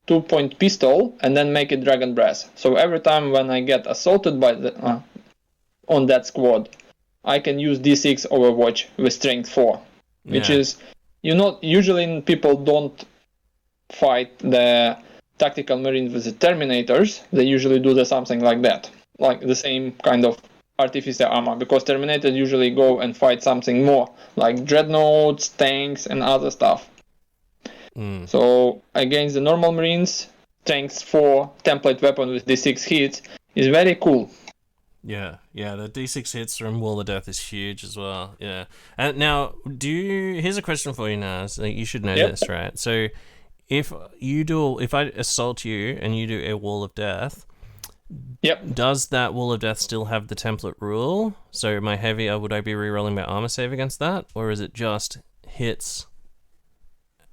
2-point pistol and then make it Dragon Brass. So every time when I get assaulted by on that squad, I can use D6 Overwatch with strength 4, which is, usually people don't fight the tactical marines with the Terminators. They usually do something like that, like the same kind of artificer armor, because Terminators usually go and fight something more, like dreadnoughts, tanks, and other stuff. So against the normal marines, strength 4 template weapon with D6 hits is very cool. Yeah, the D6 hits from Wall of Death is huge as well. Yeah. And now, here's a question for you, Naz. You should know this, right? So, if I assault you and you do a Wall of Death, does that Wall of Death still have the template rule? So, my heavy, would I be rerolling my armor save against that, or is it just hits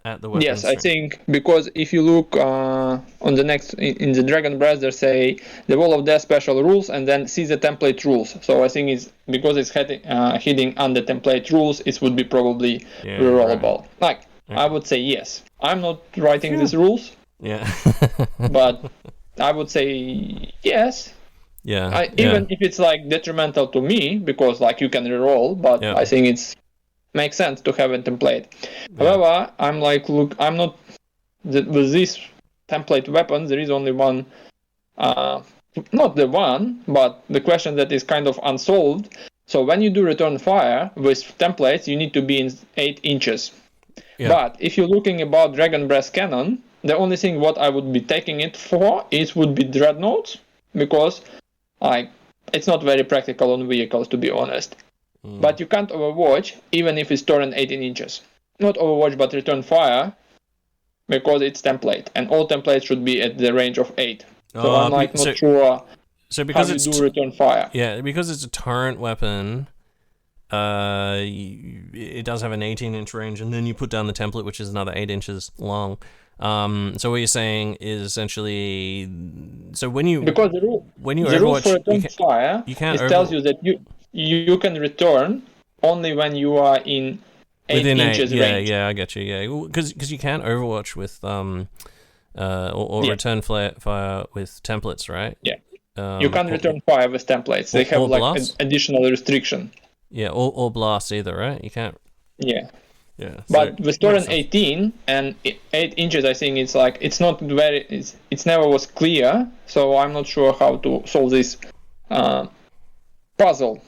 at the weapon? Yes, I think because if you look on the next in the Dragon Breath, they say the Wall of Death special rules and then see the template rules. So I think it's because it's hitting under template rules, it would be probably rerollable. Right. I would say yes. I'm not writing these rules. Yeah. But I would say yes. Yeah. Even if it's like detrimental to me, because like you can reroll, but I think it's makes sense to have a template. However, I'm like, look, I'm not with this template weapon. There is only one, not the one, but the question that is kind of unsolved. So when you do return fire with templates, you need to be in 8 inches. Yeah. But if you're looking about Dragon Breath Cannon, the only thing what I would be taking it for would be dreadnoughts, because like it's not very practical on vehicles, to be honest. But you can't overwatch even if it's torn 18 inches. Not overwatch, but return fire, because it's template, and all templates should be at the range of 8. So I'm like not sure. So because how you do return fire. Yeah, because it's a torrent weapon. It does have an 18-inch range, and then you put down the template, which is another 8 inches long. So what you're saying is essentially, so when you overwatch, rule for return fire, tells you that you can return only when you are in 8 inches range. Yeah, I get you. Yeah, because you can't overwatch with return fire with templates, right? Yeah, you can't return fire with templates. They have like an additional restriction. Yeah, or blast either, right? You can't. Yeah. Yeah. But with Torrent 18 and 8 inches, I think it's like it's not very. It's never was clear, so I'm not sure how to solve this puzzle.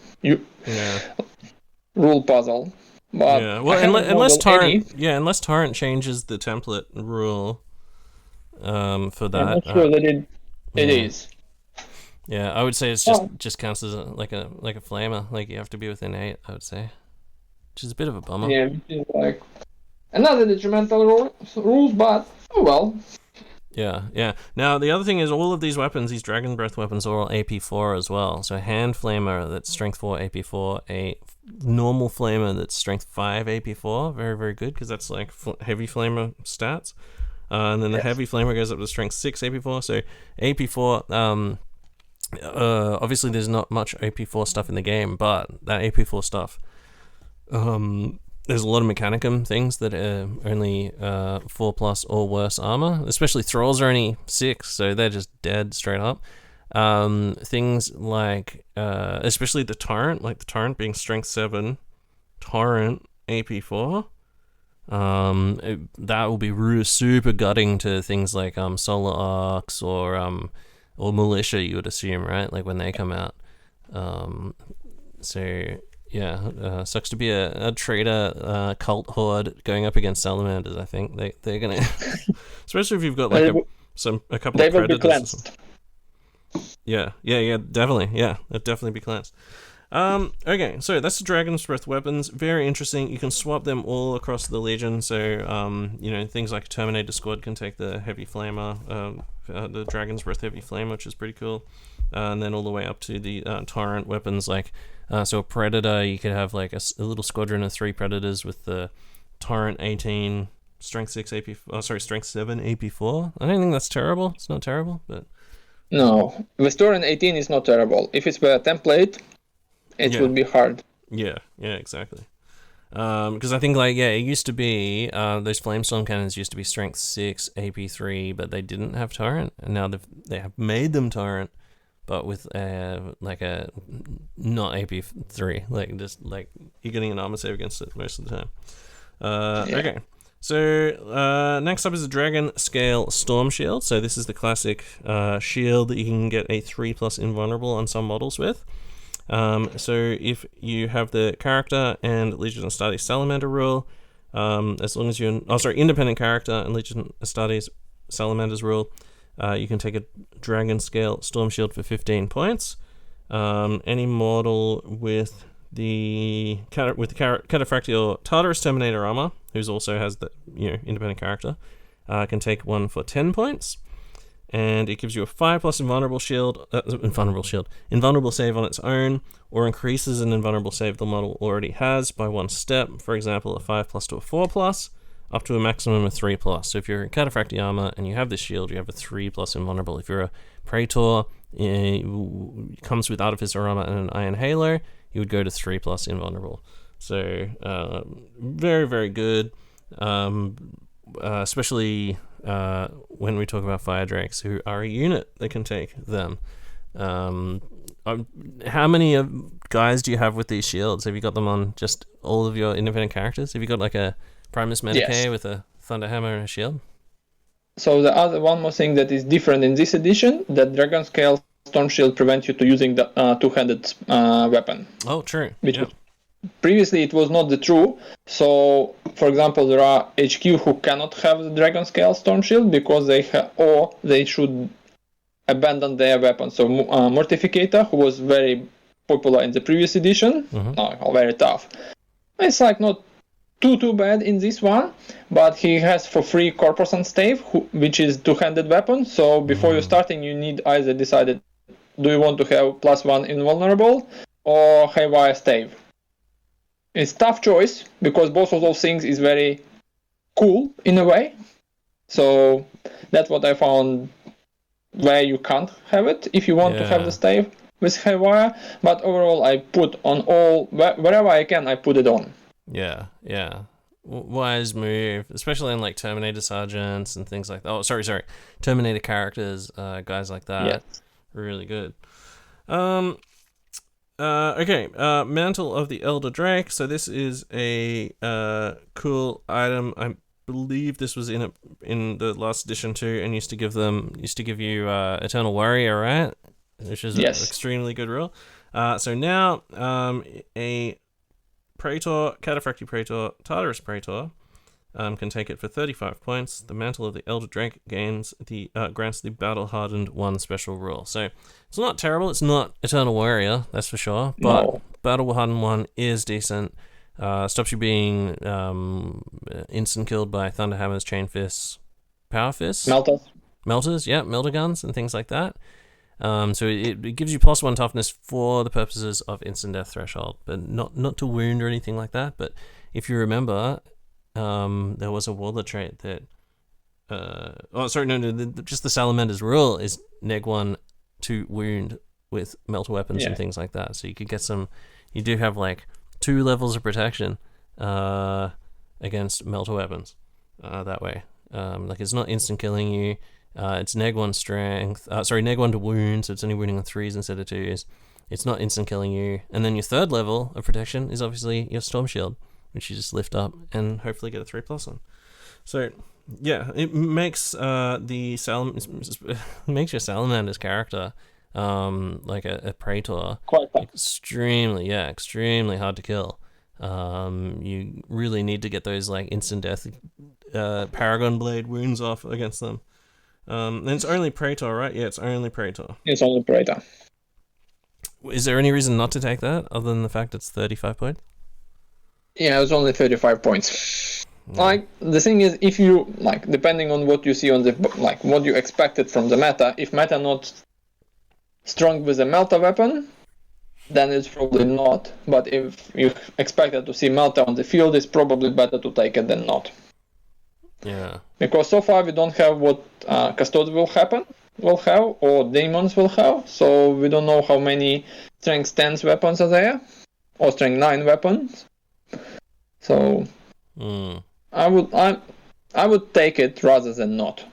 Rule puzzle. But unless Torrent changes the template rule for that. I'm not sure that it is. Yeah, I would say it's just counts as like a flamer. Like you have to be within 8, I would say, which is a bit of a bummer. Yeah, which is like another detrimental rules, but oh well. Yeah. Now the other thing is all of these weapons, these Dragon Breath weapons, are all AP4 as well. So a hand flamer that's strength 4 AP4, a normal flamer that's strength 5 AP4, very very good because that's like heavy flamer stats. And then the heavy flamer goes up to strength 6 AP4. So AP4. Obviously there's not much AP4 stuff in the game, but that AP4 stuff, there's a lot of Mechanicum things that are only 4+ or worse armor, especially Thralls are only 6, so they're just dead straight up. Things like especially the Torrent, like the Torrent being strength 7 Torrent AP4, that will be super gutting to things like Solar Arcs or Militia, you would assume, right? Like when they come out. Sucks to be a traitor cult horde going up against Salamanders. I think they're gonna, especially if you've got like a couple of predators. They will be cleansed. Yeah, definitely. Yeah, they'll definitely be cleansed. Okay, so that's the Dragon's Breath weapons. Very interesting. You can swap them all across the Legion. So, things like Terminator Squad can take the heavy flamer, the Dragon's Breath heavy flame, which is pretty cool. And then all the way up to the Torrent weapons, like so a Predator, you could have like a little squadron of 3 Predators with the Torrent 18, strength 6 AP, strength 7 AP4. I don't think that's terrible. It's not terrible, but no, with Torrent 18 is not terrible. If it's a template, it would be hard. Yeah, exactly. Because I think it used to be those Flamestorm cannons used to be strength 6 AP3, but they didn't have Torrent, and now they have made them Torrent, but with like a not AP3, like just like you're getting an armor save against it most of the time. Okay. So next up is the Dragon Scale Storm Shield. So this is the classic shield that you can get a 3+ invulnerable on some models with. So if you have the character and Legion Astartes Salamander rule, as long as you're independent character and Legion Astartes Salamanders rule, you can take a Dragon Scale Storm Shield for 15 points. any mortal with the cataphractial Tartarus Terminator armor, who also has the independent character, can take one for 10 points, and it gives you a 5+ invulnerable save on its own, or increases an invulnerable save the model already has by 1 step. For example, a 5+ to a 4+, up to a maximum of 3+. So if you're in cataphractic armor and you have this shield, you have a 3+ invulnerable. If you're a Praetor, it comes with Artificer armor and an Iron Halo, you would go to 3+ invulnerable. So very, very good, especially when we talk about Firedrakes, who are a unit that can take them. How many guys do you have with these shields? Have you got them on just all of your independent characters? Have you got like a Primus Medicae with a Thunder Hammer and a shield? So the other one more thing that is different in this edition, that Dragon Scale Storm Shield prevents you to using the two-handed weapon. Oh, true. Previously it was not the true. So, for example, there are HQ who cannot have the Dragon Scale Storm Shield because they should abandon their weapon. So Mortificator, who was very popular in the previous edition, very tough. It's like not too bad in this one, but he has for free Corpus and Stave, which is two-handed weapon. So before you're starting, you need either decided, do you want to have +1 invulnerable or Haywire Stave? It's tough choice because both of those things is very cool in a way. So that's what I found where you can't have it if you want to have the Stave with Haywire. But overall, I put on wherever I can, I put it on. Yeah. Wise move, especially in like Terminator sergeants and things like that. Oh, sorry. Terminator characters, guys like that. Yeah. Really good. Okay, Mantle of the Elder Drake. So this is a cool item. I believe this was in the last edition too, and used to give you Eternal Warrior, right? Which is an extremely good rule. So now a Praetor, Cataphractic Praetor, Tartarus Praetor can take it for 35 points. The Mantle of the Elder Drake grants the battle-hardened 1 special rule. So it's not terrible. It's not Eternal Warrior, that's for sure. But battle-hardened 1 is decent. Stops you being instant killed by Thunder Hammers, Chain Fists, Power Fists. Melters, yeah, Melter Guns and things like that. So it gives you +1 toughness for the purposes of instant death threshold, but not to wound or anything like that. But if you remember, there was a Warlord trait that just the Salamanders rule is -1 to wound with melter weapons and things like that. So you could get you do have like 2 levels of protection against melter weapons that way. Like it's not instant killing you. It's -1 strength. -1 to wound, so it's only wounding on 3s instead of 2s. It's not instant killing you. And then your 3rd level of protection is obviously your Storm Shield, which you just lift up and hopefully get a 3+ on. So yeah, it makes makes your Salamander's character like a Praetor extremely hard to kill. You really need to get those like instant death Paragon Blade wounds off against them. And it's only Praetor, right? Yeah, it's only Praetor. It's only Praetor. Is there any reason not to take that other than the fact it's 35 points? Yeah, it's only 35 points. Yeah. Like, the thing is, if you, like, depending on what you see on the, like, what you expected from the meta, if meta not strong with a melter weapon, then it's probably not. But if you expected to see melter on the field, it's probably better to take it than not. Yeah. Because so far we don't have what Custode will have, or Demons will have, so we don't know how many Strength 10 weapons are there, or Strength 9 weapons. So I would take it rather than not.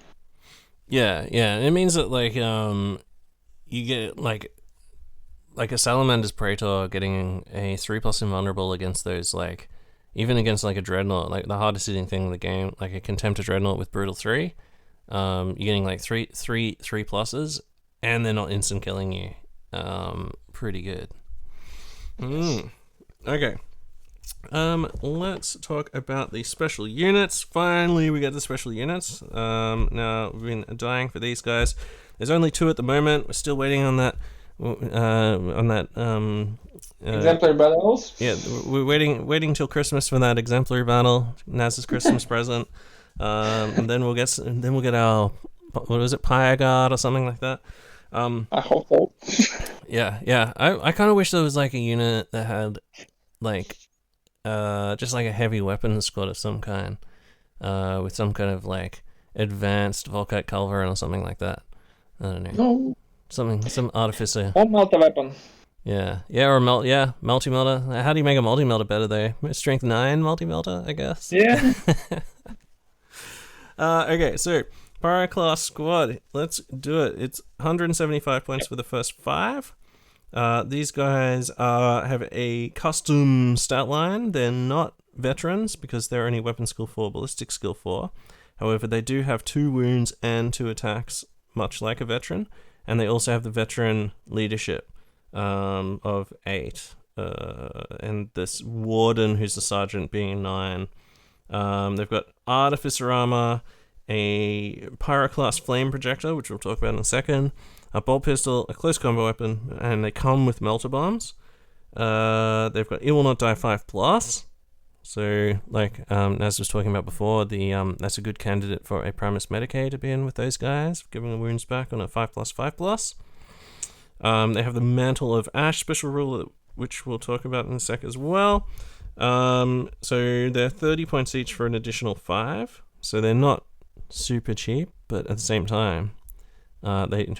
Yeah. It means that like you get like a Salamander's Praetor getting a 3+ invulnerable against those, like even against like a Dreadnought, like the hardest hitting thing in the game, like a Contemptor Dreadnought with Brutal 3. You're getting like three pluses, and they're not instant killing you. Pretty good. Okay. Let's talk about the special units. Finally, we get the special units. Now we've been dying for these guys. There's only 2 at the moment. We're still waiting on that on that Exemplary battles. Yeah, we're waiting till Christmas for that exemplary battle, Naz's Christmas present, and then we'll get our, what was it, Pyagard or something like that. I hope so. Yeah. I kind of wish there was like a unit that had like just like a heavy weapons squad of some kind, with some kind of like advanced Volkite Culverin or something like that. I don't know. No. Some artificer. One melter weapon. Yeah, or multi-melter. How do you make a multi-melter better though? Strength 9 multi-melter, I guess. Yeah. Okay, so Pyroclast squad. Let's do it. It's 175 points for the first 5. These guys have a custom stat line. They're not veterans because they're only weapon skill 4, ballistic skill 4. However, they do have 2 wounds and 2 attacks, much like a veteran. And they also have the veteran leadership of 8. And this warden, who's the sergeant, being 9. They've got artificer armor, a pyroclast flame projector, which we'll talk about in a second, a bolt pistol, a close combat weapon, and they come with melter bombs. They've got It Will Not Die 5+. So, like Naz was talking about before, that's a good candidate for a Primus Medicae to be in with those guys, giving the wounds back on a 5+5+. They have the Mantle of Ash special rule, which we'll talk about in a sec as well. So they're 30 points each for an additional 5. So they're not super cheap, but at the same time, they've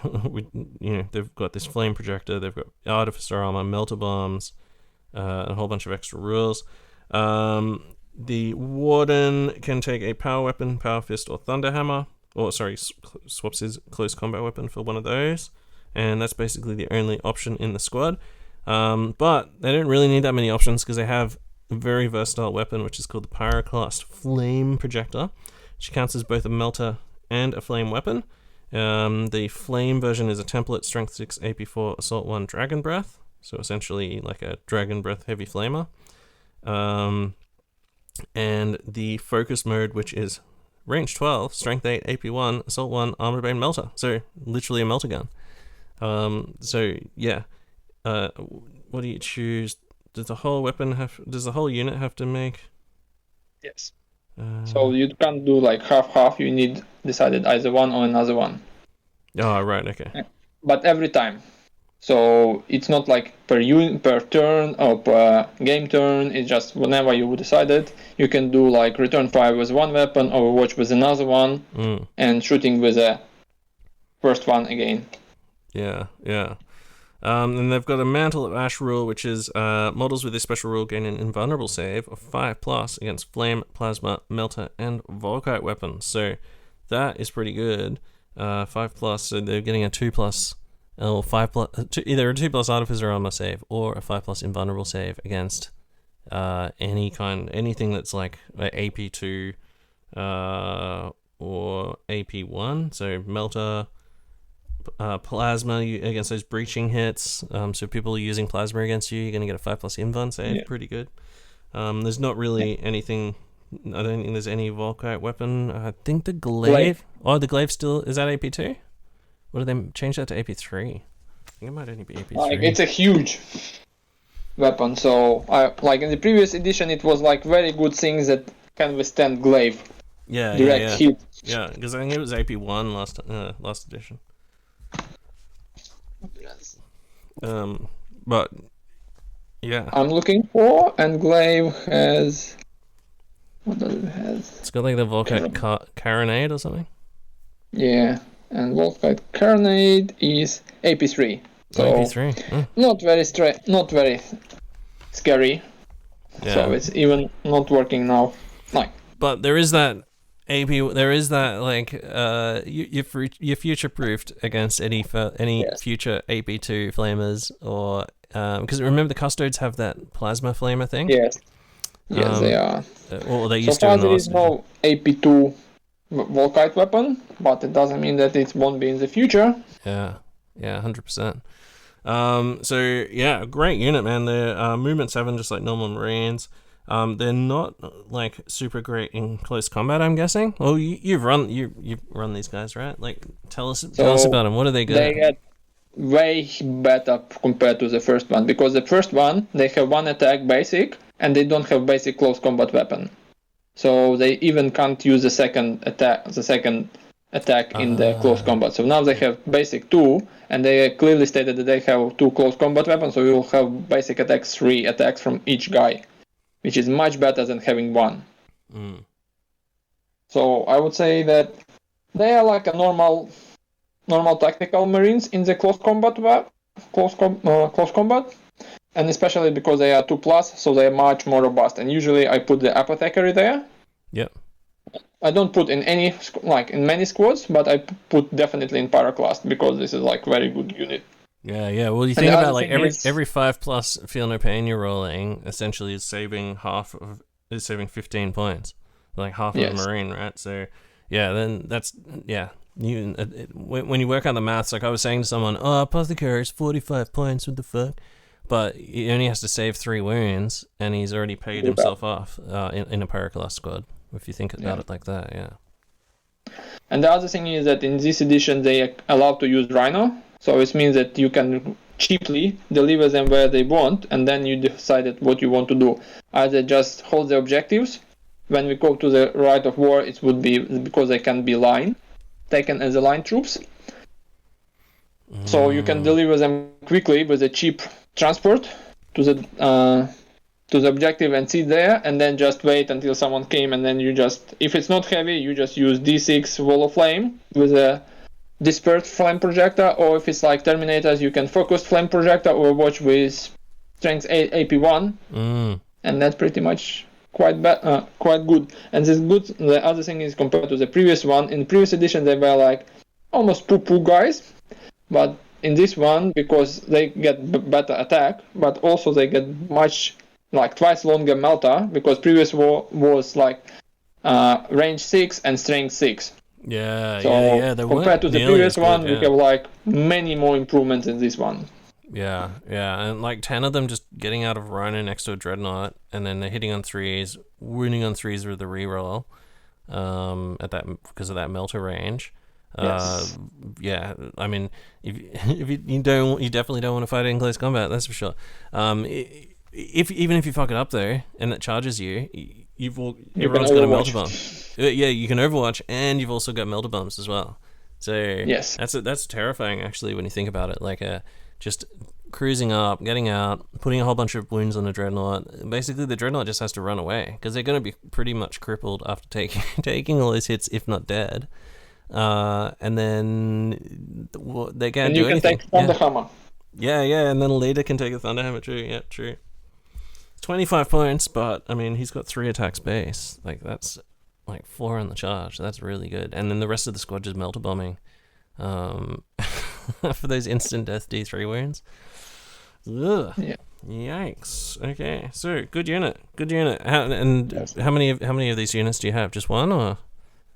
got this flame projector, they've got artificer armor, melter bombs, a whole bunch of extra rules. The warden can take a power weapon, power fist, or thunder hammer, swaps his close combat weapon for one of those, and that's basically the only option in the squad. But they don't really need that many options because they have a very versatile weapon, which is called the Pyroclast Flame Projector, which counts as both a melter and a flame weapon. The flame version is a template, strength 6, AP 4, assault 1, dragon breath, so essentially like a dragon breath heavy flamer. And the focus mode, which is range 12, strength 8, AP 1, assault 1, armor bane melter, so literally a melter gun. So yeah, what do you choose? Does the whole unit have to make? Yes. So you can't do like half. You need decided either one or another one. Oh right, okay. But every time. So it's not like per turn or per game turn. It's just whenever you decide it, you can do like return fire with one weapon, Overwatch with another one, and shooting with a first one again. Yeah. And they've got a Mantle of Ash rule, which is models with this special rule gain an invulnerable save of 5+ against flame, plasma, melter, and Volkite weapons. So that is pretty good. 5+, so they're getting a 2+, or 5+, either a 2+ artificer armor save or a 5+ invulnerable save against anything that's like AP2 or AP1. So melter. Plasma against those breaching hits. So if people are using plasma against you, you're going to get a 5+ invuln save. Yeah. Pretty good. There's not really anything. I don't think there's any Volkite weapon. I think the glaive. Oh, the glaive still is that AP2? What did they change that to AP3? I think it might only be AP3. Like it's a huge weapon. So like in the previous edition, it was like very good things that can withstand glaive. Yeah. Direct hit. Yeah, because I think it was AP1 last edition. But yeah, I'm looking for, and glaive has, what does it have? It's got like the Volkite Carronade or something. Yeah, and Volkite Carronade is AP3. So AP3. Not very scary. Yeah. So it's even not working now. Like, but there is that AP. There is that like you're future proofed against any future AP2 flamers, or because remember the custodes have that plasma flamer thing. Yes, they are. Or they used so far to. There is no AP2 Volkite weapon, but it doesn't mean that it won't be in the future. Yeah, 100%. So yeah, great unit, man. They're movement 7, just like normal Marines. They're not like super great in close combat, I'm guessing. Well, you've run these guys, right? Like, tell us about them. What are they good at? way better compared to the first one, because the first one, they have one attack basic, and they don't have basic close combat weapon. So they even can't use the second attack in the close combat. So now they have basic 2, and they clearly stated that they have 2 close combat weapons, so you will have basic attacks, 3 attacks from each guy, which is much better than having 1. So I would say that they are like a normal tactical marines in the close combat, and especially because they are 2+, so they are much more robust. And usually I put the apothecary there. Yep. I don't put in many squads, but I put definitely in Paraclast, because this is like very good unit. Yeah. Well, you think about like every 5+ feel no pain you're rolling essentially is saving 15 points, like half of a marine, right? So yeah, then that's when you work out the maths, like I was saying to someone, apothecary is 45 points, what the fuck? But he only has to save 3 wounds, and he's already paid himself off in a Paraclast squad, if you think about it like that, yeah. And the other thing is that in this edition they are allowed to use Rhino, so it means that you can cheaply deliver them where they want, and then you decide what you want to do. Either just hold the objectives. When we go to the Rite of War, it would be because they can be taken as the line troops. So you can deliver them quickly with a cheap transport to the objective and sit there, and then just wait until someone came, and then you just, if it's not heavy, you just use D6 Wall of Flame with a dispersed flame projector, or if it's like Terminators, you can focused flame projector or watch with Strength 8 AP1, and that's pretty much quite good. And this good. The other thing is, compared to the previous one, in the previous edition they were like almost poo guys, but in this one, because they get better attack, but also they get much like twice longer melta, because previous war was like range 6 and strength 6. Yeah. Compared to the previous one, we have like many more improvements in this one. Yeah, and like 10 of them just getting out of Rhino next to a Dreadnought, and then they're hitting on 3s, winning on 3s with the reroll, because of that melter range. Yes. Yeah, I mean, if you definitely don't want to fight it in close combat, that's for sure. Even if you fuck it up though, and it charges you, everyone's got a melter bomb. Yeah, you can Overwatch, and you've also got melter bombs as well. So yes, that's terrifying actually when you think about it. Like just cruising up, getting out, putting a whole bunch of wounds on a Dreadnought. Basically, the Dreadnought just has to run away, because they're going to be pretty much crippled after taking all those hits, if not dead. And then they can't do anything. And you can take Thunderhammer. Yeah, and then a leader can take a Thunderhammer too. Yeah, true. 25 points, but I mean, he's got 3 attacks base. Like, that's like 4 on the charge. That's really good. And then the rest of the squad just melter bombing. For those instant death D3 wounds. Ugh. Yeah. Yikes. Okay, so good unit. How many of these units do you have? Just one, or?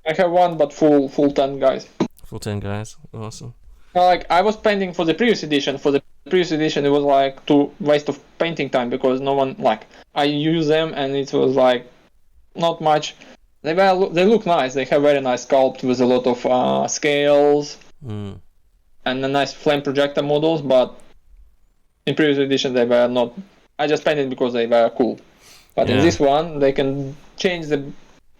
I have one, but full 10 guys. Full 10 guys. Awesome. Like, I was painting for the previous edition. For the previous edition, it was like too waste of painting time, because no one, like, I use them and it was like not much. They look nice. They have very nice sculpt with a lot of scales and a nice flame projector models, but in previous edition they were not. I just painted because they were cool. But in this one, they can change the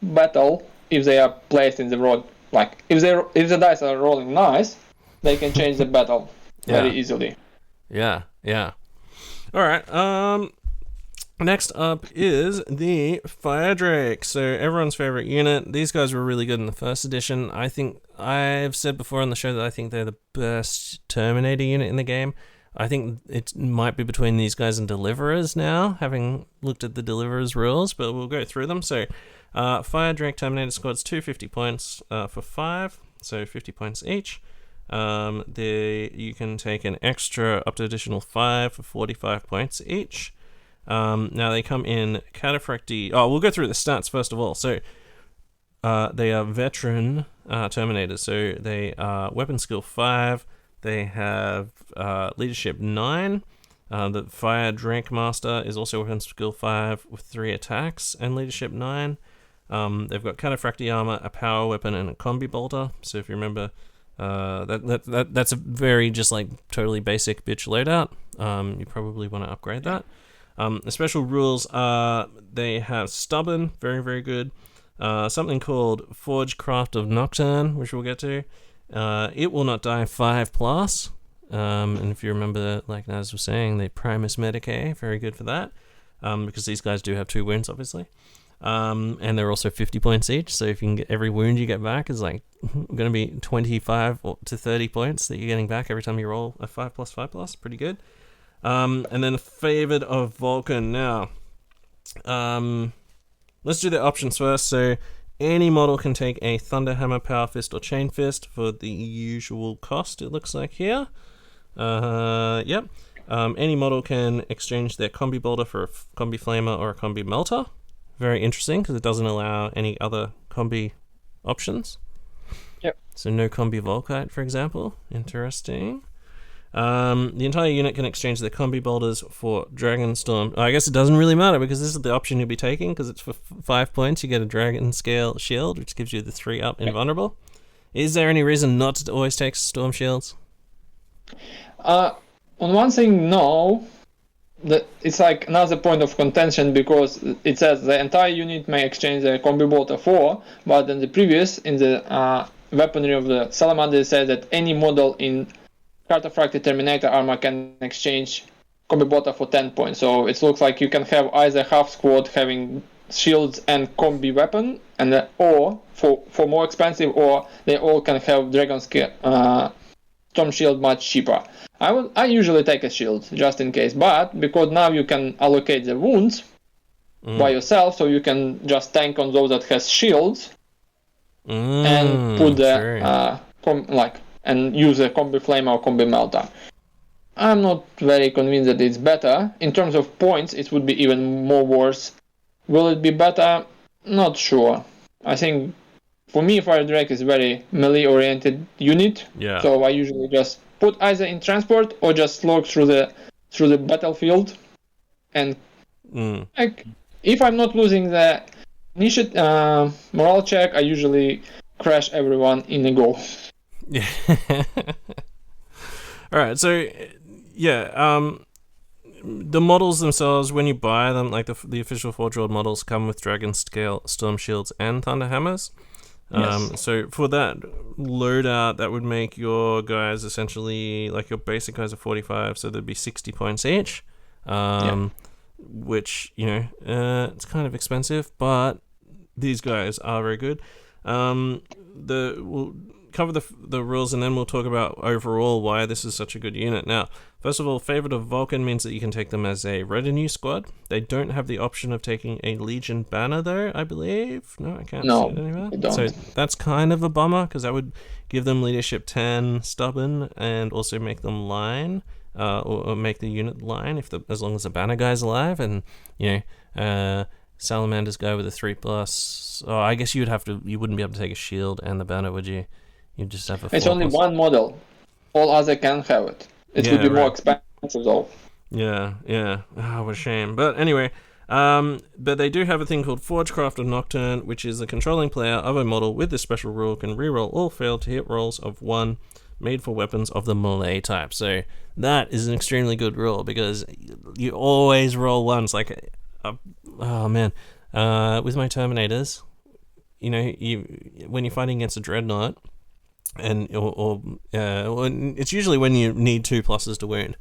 battle if they are placed in the road. Like, if the dice are rolling nice, they can change the battle very easily. Yeah. All right. Next up is the Firedrakes. So everyone's favorite unit. These guys were really good in the first edition. I think I've said before on the show that I think they're the best Terminator unit in the game. I think it might be between these guys and Deliverers now, having looked at the Deliverers rules, but we'll go through them. So Firedrake Terminator squad's 250 points for 5, so 50 points each. You can take an extra up to additional 5 for 45 points each. Now they come in Cataphracti. Oh, we'll go through the stats first of all. So they are veteran Terminators. So they are weapon skill 5. They have leadership 9. The Firedrakes Master is also weapon skill 5 with 3 attacks and leadership 9. They've got Cataphracti armor, a power weapon, and a combi bolter. So if you remember That's a very just like totally basic bitch loadout. You probably want to upgrade that. The special rules are they have stubborn, very very good. Something called Forge Craft of Nocturne, which we'll get to. It will not die 5+. And if you remember, like Naz was saying, the Primus Medicae, very good for that. Because these guys do have 2 wounds, obviously. And they're also 50 points each, so if you can get every wound you get back is like going to be 25 to 30 points that you're getting back every time you roll a 5+5+, pretty good. And then the Favored of Vulkan. Now, let's do the options first. So any model can take a Thunderhammer, Power Fist, or Chain Fist for the usual cost, it looks like here. Yep. Any model can exchange their Combi Bolter for a Combi Flamer or a Combi Melter. Very interesting because it doesn't allow any other combi options. Yep. So no combi Volkite, for example. Interesting. The entire unit can exchange their combi bolters for Dragon Storm. I guess it doesn't really matter because this is the option you'll be taking because it's for 5 points. You get a Dragon Scale Shield, which gives you the 3-up invulnerable. Is there any reason not to always take Storm Shields? On one thing, no. It's like another point of contention because it says the entire unit may exchange the combi bolter for, but in the weaponry of the Salamander, it says that any model in Cartographic Terminator armor can exchange combi bolter for 10 points. So it looks like you can have either half squad having shields and combi weapon, and or for more expensive, or they all can have Dragon Storm Shield much cheaper. I usually take a shield just in case, but because now you can allocate the wounds by yourself, so you can just tank on those that has shields and put the and use a combi flame or combi melter. I'm not very convinced that it's better. In terms of points, it would be even more worse. Will it be better? Not sure. I think for me, Firedrake is very melee-oriented unit. Yeah. So I usually just put either in transport or just slog through the battlefield, and like if I'm not losing the morale check, I usually crash everyone in a go. Yeah. All right. So yeah. The models themselves, when you buy them, like the official Forge World models, come with Dragon Scale, Storm Shields, and Thunder Hammers. Yes. So for that loadout, that would make your guys essentially like your basic guys are 45, so there'd be 60 points each. Which it's kind of expensive, but these guys are very good. We'll cover the rules and then we'll talk about overall why this is such a good unit. Now, first of all, Favored of Vulkan means that you can take them as a retinue squad. They don't have the option of taking a Legion banner though, I believe. No, I can't see it anywhere. They don't. So that's kind of a bummer because that would give them leadership 10 stubborn and also make them line or make the unit line as long as the banner guy's alive, and Salamanders guy with a 3+. Oh, I guess you wouldn't be able to take a shield and the banner, would you? You'd just have a 4+. It's only one model. All other can have it. It would be more expensive though. Yeah. Oh, what a shame. But anyway, but they do have a thing called Forgecraft of Nocturne, which is the controlling player of a model with this special rule can reroll all failed to hit rolls of 1 made for weapons of the melee type. So that is an extremely good rule because you always roll ones. Like, oh man, with my Terminators, when you're fighting against a Dreadnought, and it's usually when you need 2 pluses to wound.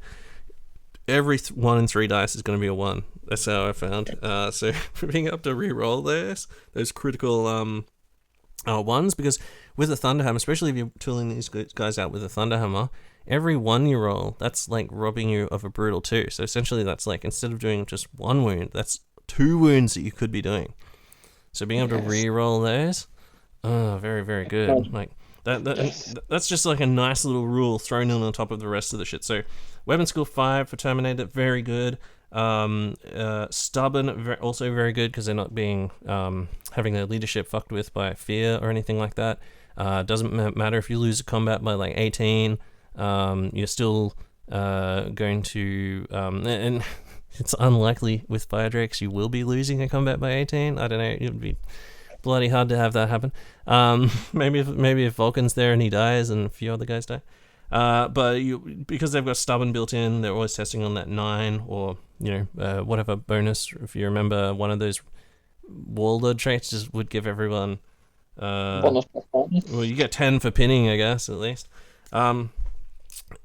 Every 1 in 3 dice is going to be a 1. That's how I found. So being able to re-roll those critical ones, because with a Thunderhammer, especially if you're tooling these guys out with a Thunderhammer, every 1 you roll, that's like robbing you of a brutal 2. So essentially, that's like instead of doing just 1 wound, that's 2 wounds that you could be doing. So being able to re-roll those, very very good. Like. That's just like a nice little rule thrown in on top of the rest of the shit. So, Weapon Skill 5 for Terminator, very good. Stubborn, also very good because they're not being having their leadership fucked with by fear or anything like that. Doesn't matter if you lose a combat by like 18, you're still going to and it's unlikely with Firedrakes you will be losing a combat by 18. I don't know, it would be bloody hard to have that happen. Maybe if Vulkan's there and he dies and a few other guys die. But because they've got stubborn built in, they're always testing on that 9 or whatever bonus. If you remember, one of those warlord traits just would give everyone. Bonus plus 1. Well, you get 10 for pinning, I guess, at least.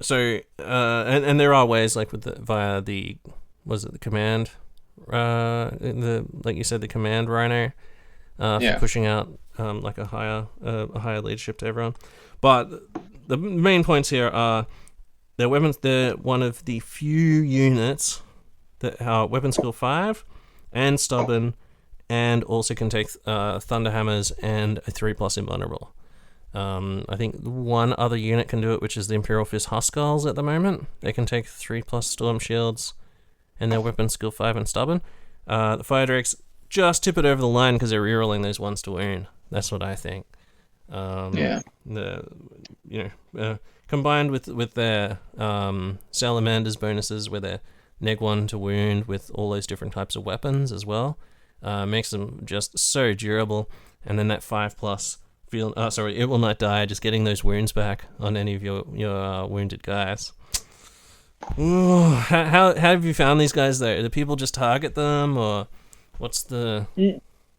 So and there are ways like via the command, like you said, the command rhino, for pushing out like a higher leadership to everyone. But the main points here are their weapons. They're one of the few units that are weapon skill 5 and stubborn, and also can take thunder hammers and a 3+ invulnerable. I think one other unit can do it, which is the Imperial Fist Huskarls at the moment. They can take 3+ storm shields and their weapon skill 5 and stubborn. The Firedrakes just tip it over the line because they're rerolling those ones to wound. That's what I think. Combined with their Salamanders bonuses, where they're neg 1 to wound with all those different types of weapons as well, makes them just so durable. And then that 5+ it will not die, just getting those wounds back on any of your wounded guys. Ooh, how have you found these guys though? Do people just target them, or what's the...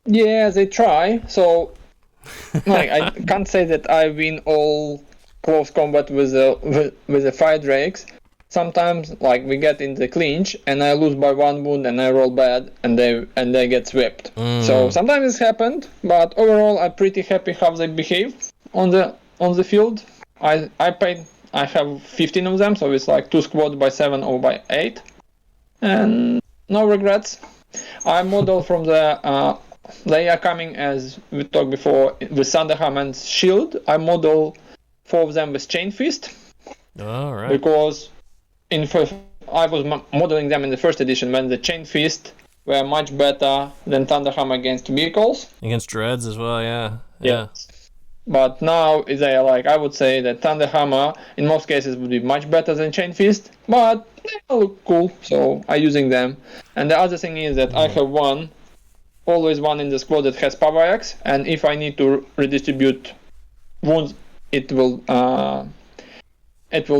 Yeah, they try. So I can't say that I win all close combat with the Firedrakes. Sometimes we get in the clinch and I lose by 1 wound and I roll bad and they get swept. So sometimes it's happened, but overall I'm pretty happy how they behave on the field. I have 15 of them, so it's 2 squads by 7 or by 8, and no regrets. I model from the they are coming, as we talked before, with Thunderhammer's shield. I model 4 of them with Chain Fist. All right. Because I was modeling them in the first edition when the Chain Fist were much better than Thunderhammer against vehicles. Against dreads as well, yeah. Yeah. But now they are I would say that Thunderhammer in most cases would be much better than Chain Fist, but they look cool, so I'm using them. And the other thing is that I have always one in the squad that has Power Axe, and if I need to redistribute wounds, it will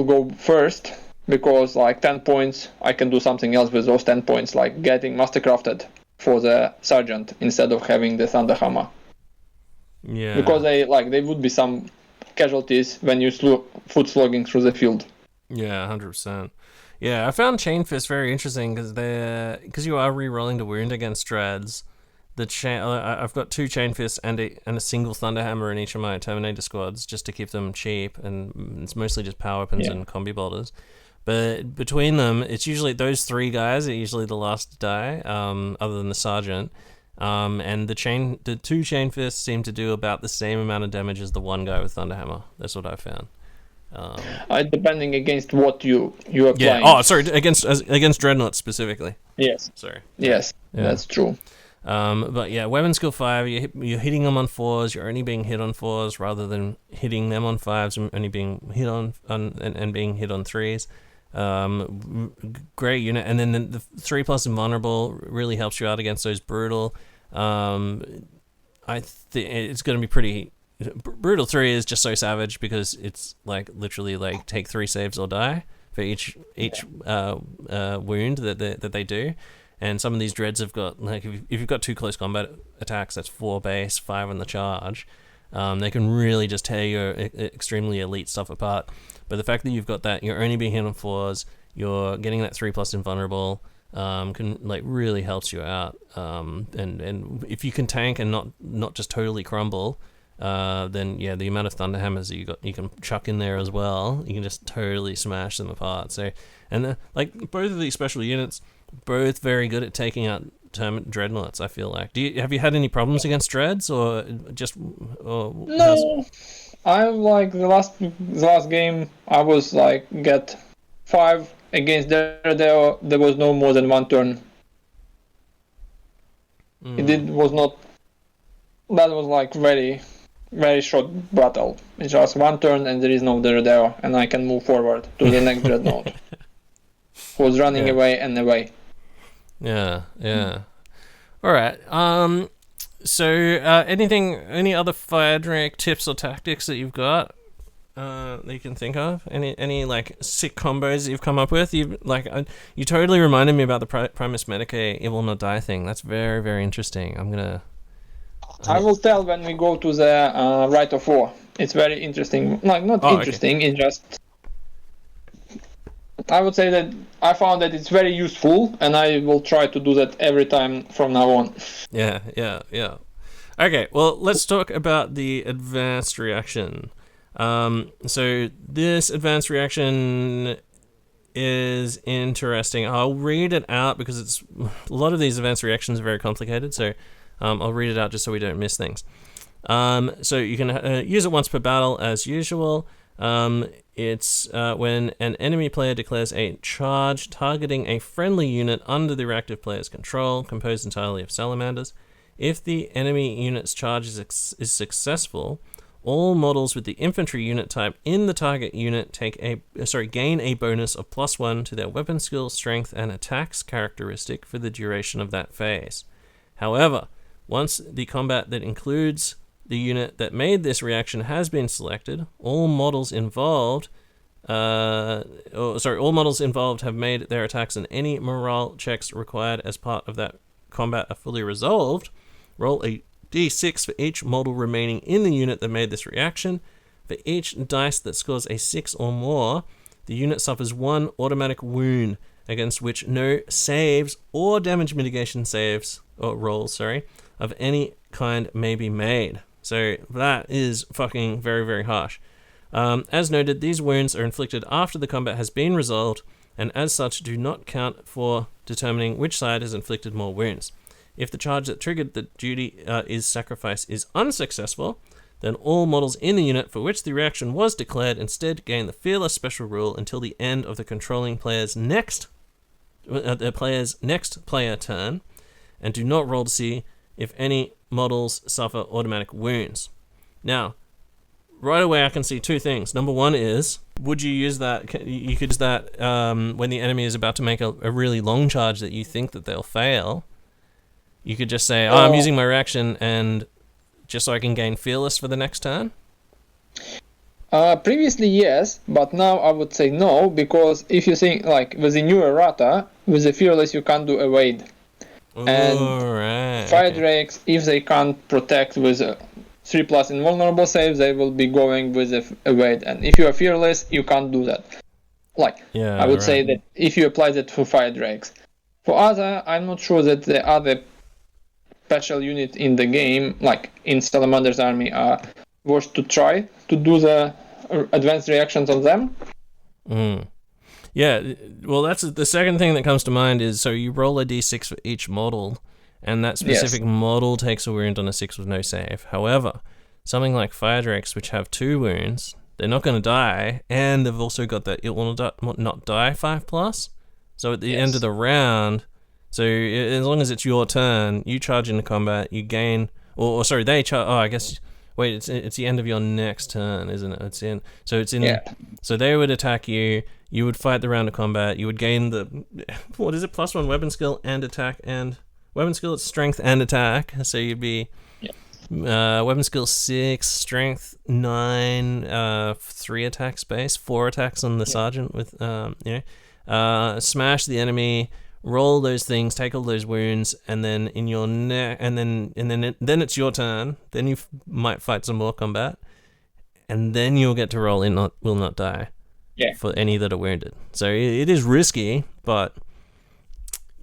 go first, because 10 points I can do something else with those 10 points, like getting Mastercrafted for the Sergeant instead of having the Thunderhammer. Yeah. Because they would be some casualties when you foot slogging through the field. Yeah, 100%. Yeah, I found Chain Fist very interesting because you are re-rolling to wound against dreads. I've got 2 Chain Fists and a single Thunderhammer in each of my Terminator squads just to keep them cheap, and it's mostly just power weapons and combi bolters. But between them, it's usually those 3 guys are usually the last to die, other than the Sergeant. And the 2 Chain Fists seem to do about the same amount of damage as the 1 guy with Thunderhammer. That's what I found. Depending against what you are playing. Yeah. Oh, sorry. Against Dreadnoughts specifically. Yes. Sorry. Yes, that's true. But yeah, weapon skill 5. You're hitting them on 4s. You're only being hit on 4s rather than hitting them on 5s and only being hit on and being hit on 3s. Great unit, and then the 3+ invulnerable really helps you out against those brutal. I think it's going to be pretty. Brutal 3 is just so savage because it's literally take 3 saves or die for each wound that they do. And some of these dreads have got if you've got 2 close combat attacks, that's 4 base, 5 on the charge. They can really just tear your extremely elite stuff apart. But the fact that you've got that, you're only being hit on 4s, you're getting that 3+ invulnerable, can really helps you out. And if you can tank and not just totally crumble, then the amount of Thunderhammers that you can chuck in there as well, you can just totally smash them apart. So, and both of these special units, both very good at taking out dreadnoughts. I feel like. Have you had any problems against dreads, or just? No, I the last game I was get 5 against there was no more than 1 turn. It was not. That was very, very short battle. It's just 1 turn and there is no there, and I can move forward to the next dreadnought. Who's running away and away. Yeah. All right. So, any other Firedrake tips or tactics that you've got that you can think of? Any like sick combos that you've come up with? You totally reminded me about the Primus Medicae It Will Not Die thing. That's very, very interesting. I will tell when we go to the Rite of War. It's very interesting. Like, not interesting, okay. It's just... I would say that I found that it's very useful, and I will try to do that every time from now on. Yeah. Okay, well, let's talk about the advanced reaction. So this advanced reaction is interesting. I'll read it out because a lot of these advanced reactions are very complicated, so I'll read it out just so we don't miss things. So you can use it once per battle as usual. It's when an enemy player declares a charge targeting a friendly unit under the reactive player's control, composed entirely of salamanders. If the enemy unit's charge is successful, all models with the infantry unit type in the target unit gain a bonus of +1 to their weapon skill, strength, and attacks characteristic for the duration of that phase. However, once the combat that includes the unit that made this reaction has been selected, all models involved have made their attacks, and any morale checks required as part of that combat are fully resolved. Roll a d6 for each model remaining in the unit that made this reaction. For each dice that scores a 6 or more, the unit suffers 1 automatic wound against which no saves or damage mitigation rolls of any kind may be made. So that is fucking very, very harsh. As noted, these wounds are inflicted after the combat has been resolved, and as such do not count for determining which side has inflicted more wounds. If the charge that triggered the duty is sacrifice is unsuccessful, then all models in the unit for which the reaction was declared instead gain the Fearless special rule until the end of the controlling player's next player turn, and do not roll to see if any models suffer automatic wounds. Now, right away I can see two things. Number one is, would you use that? You could use that when the enemy is about to make a really long charge that you think that they'll fail. You could just say, I'm using my reaction, and just so I can gain Fearless for the next turn? Previously, yes, but now I would say no, because if you think, like, with the new errata, with the Fearless you can't do evade. And Firedrakes, if they can't protect with 3+ invulnerable saves, they will be going with evade. And if you are Fearless, you can't do that. I would say that if you apply that for Firedrakes. For other, I'm not sure that the other special unit in the game, like in Salamander's army, are worth to try to do the advanced reactions on them. Yeah, well, that's the second thing that comes to mind is, so you roll a d6 for each model, and that specific model takes a wound on a 6 with no save. However, something like Firedrakes, which have 2 wounds, they're not going to die, and they've also got that It Will Not Die 5+. So at the end of the round, so as long as it's your turn, you charge into combat, you gain, they charge, I guess... Wait, it's the end of your next turn, isn't it? It's in. So it's in. Yeah. So they would attack you. You would fight the round of combat. You would gain the, what is it? +1 weapon skill and attack, and weapon skill, it's strength and attack. So you'd be weapon skill 6, strength 9, 3 attacks base, 4 attacks on the sergeant with smash the enemy. Roll those things, take all those wounds, and then in your then it's your turn. Then you might fight some more combat, and then you'll get to roll in Will Not Die for any that are wounded. So it is risky, but